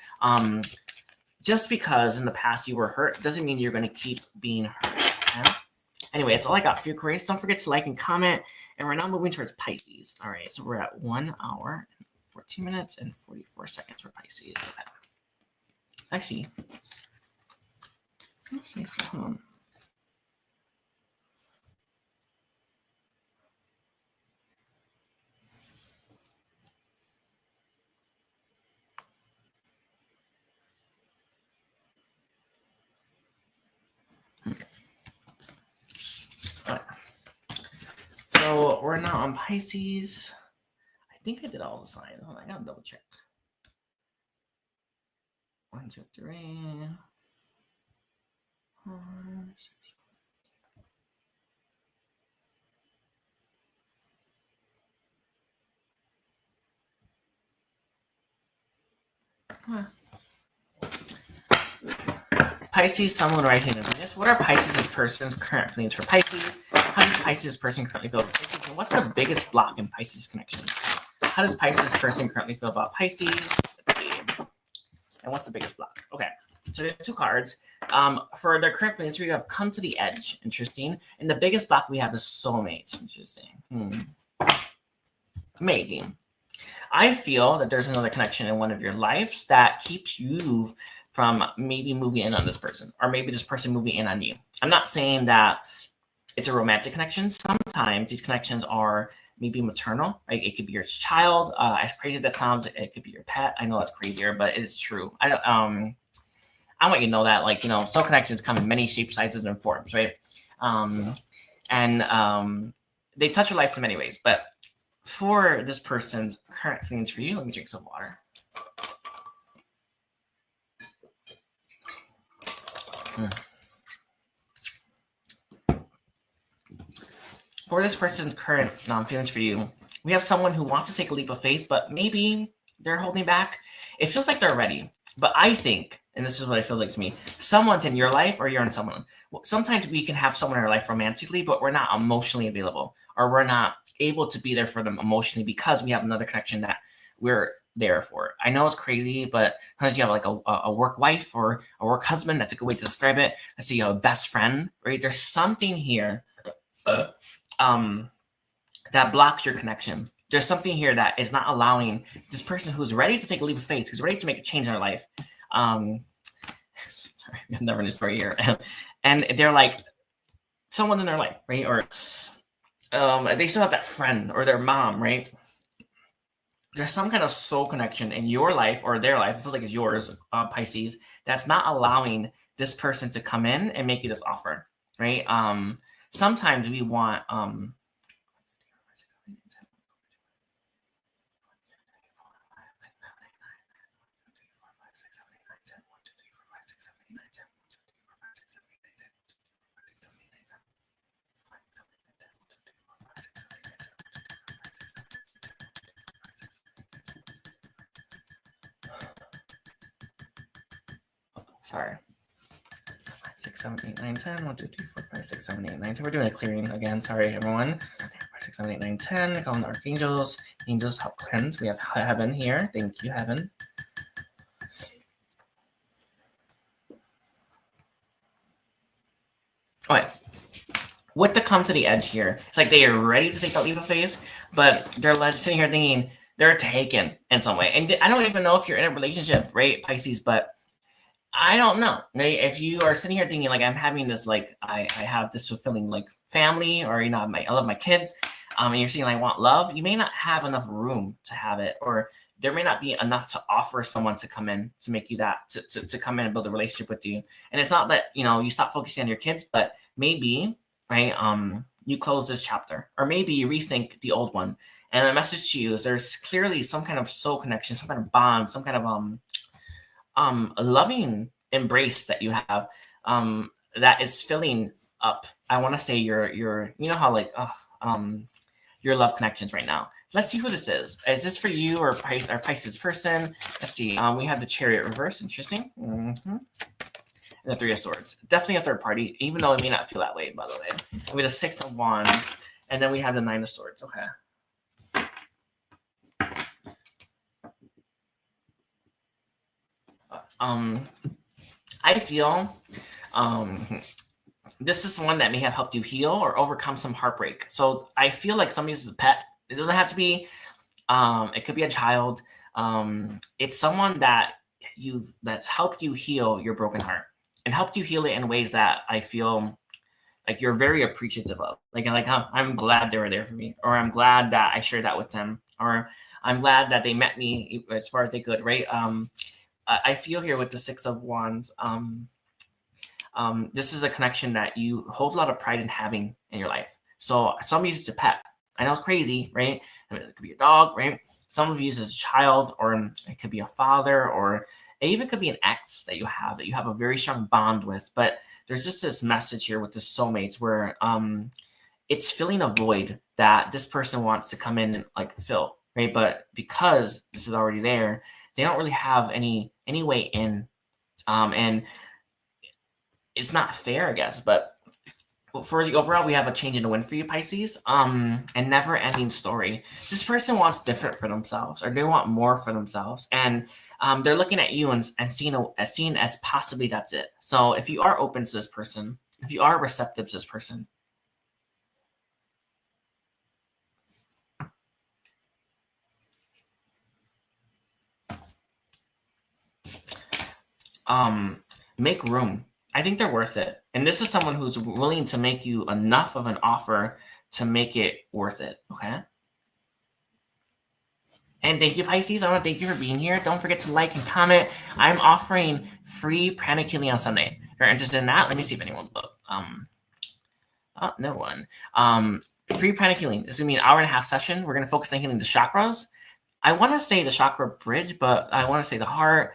Just because in the past you were hurt doesn't mean you're going to keep being hurt. Okay? Anyway, that's all I got for you, Aquarius. Don't forget to like and comment. And we're now moving towards Pisces. All right, so we're at 1 hour, 14 minutes, and 44 seconds for Pisces. Okay. Actually, let's see. Hold on. So we're now on Pisces. I think I did all the signs. Hold on, I gotta double check. 1, 2, 3. 4, 6. Pisces, Sun, Moon, Rising, and Venus. What are Pisces' person's current feelings for Pisces? How does Pisces' person currently feel about Pisces? And what's the biggest block in Pisces connection? How does Pisces' person currently feel about Pisces? And what's the biggest block? Okay, so there's 2 cards. For their current feelings, we have Come to the Edge. Interesting. And the biggest block we have is Soulmates. Interesting. Maybe. I feel that there's another connection in one of your lives that keeps you from maybe moving in on this person, or maybe this person moving in on you. I'm not saying that it's a romantic connection. Sometimes these connections are maybe maternal. Right? It could be your child. As crazy as that sounds, it could be your pet. I know that's crazier, but it is true. I want you to know that, like, soul connections come in many shapes, sizes, and forms, right? They touch your life in many ways. But for this person's current feelings for you, let me drink some water. For this person's current feelings for you, we have someone who wants to take a leap of faith, but maybe they're holding back. It feels like they're ready. But I think, and this is what it feels like to me, someone's in your life or you're in someone. Sometimes we can have someone in our life romantically, but we're not emotionally available, or we're not able to be there for them emotionally because we have another connection that we're there for. I know it's crazy, but sometimes you have like a work wife or a work husband. That's a good way to describe it. Let's say you have a best friend, right? There's something here that blocks your connection. There's something here that is not allowing this person who's ready to take a leap of faith, who's ready to make a change in their life. Sorry, I've never in this story here. And they're like someone in their life, right? Or they still have that friend or their mom, right? There's some kind of soul connection in your life or their life. It feels like it's yours, Pisces, that's not allowing this person to come in and make you this offer, right? Sometimes we want sorry. 6, 7, 8, 9, 10. 1, 2, 3, 4, 5, 6, 7, 8, 9, 10. We're doing a clearing again. Sorry, everyone. 6, 7, 8, 9, 10. Calling the archangels. Angels help cleanse. We have heaven here. Thank you, heaven. Okay. With the come to the edge here, it's like they are ready to take that leap of faith, but they're sitting here thinking they're taken in some way. And I don't even know if you're in a relationship, right, Pisces, but I don't know. If you are sitting here thinking, like, I'm having this, like, I have this fulfilling, like, family, or, I love my kids, and you're saying, I want love, you may not have enough room to have it, or there may not be enough to offer someone to come in to make you that, to come in and build a relationship with you. And it's not that, you stop focusing on your kids, but maybe, right, you close this chapter, or maybe you rethink the old one. And the message to you is there's clearly some kind of soul connection, some kind of bond, some kind of, a loving embrace that you have that is filling up. I want to say your how like your love connections right now. Let's see who this is. Is this for you or Pisces person? Let's see. We have the Chariot reverse. Interesting. And the Three of Swords. Definitely a third party, even though it may not feel that way, by the way. And we have the Six of Wands, and then we have the Nine of Swords. Okay. I feel this is one that may have helped you heal or overcome some heartbreak. So I feel like somebody's a pet. It doesn't have to be. It could be a child. It's someone that's helped you heal your broken heart and helped you heal it in ways that I feel like you're very appreciative of. Like I'm glad they were there for me, or I'm glad that I shared that with them, or I'm glad that they met me as far as they could. Right. I feel here with the Six of Wands, this is a connection that you hold a lot of pride in having in your life. So somebody's a pet, I know it's crazy, right? I mean, it could be a dog, right? Some of you as a child, or it could be a father, or it even could be an ex that you have a very strong bond with. But there's just this message here with the soulmates where it's filling a void that this person wants to come in and like fill, right? But because this is already there, they don't really have any way in, and it's not fair, I guess. But for the overall, we have a change in the wind for you, Pisces, and never-ending story. This person wants different for themselves, or they want more for themselves, and they're looking at you and seeing as possibly that's it. So if you are open to this person, if you are receptive to this person, make room. I think they're worth it. And this is someone who's willing to make you enough of an offer to make it worth it, okay? And thank you, Pisces. I want to thank you for being here. Don't forget to like and comment. I'm offering free pranic healing on Sunday. If you're interested in that, let me see if anyone will. No one. Free pranic healing. It's going to be an 1.5-hour session. We're going to focus on healing the chakras. I want to say the chakra bridge, but I want to say the heart,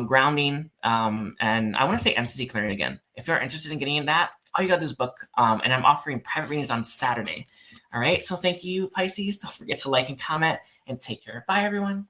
grounding, and I want to say entity clearing again. If you're interested in getting in that, all you got to do is book, and I'm offering private readings on Saturday. All right, so thank you, Pisces. Don't forget to like and comment, and take care. Bye, everyone.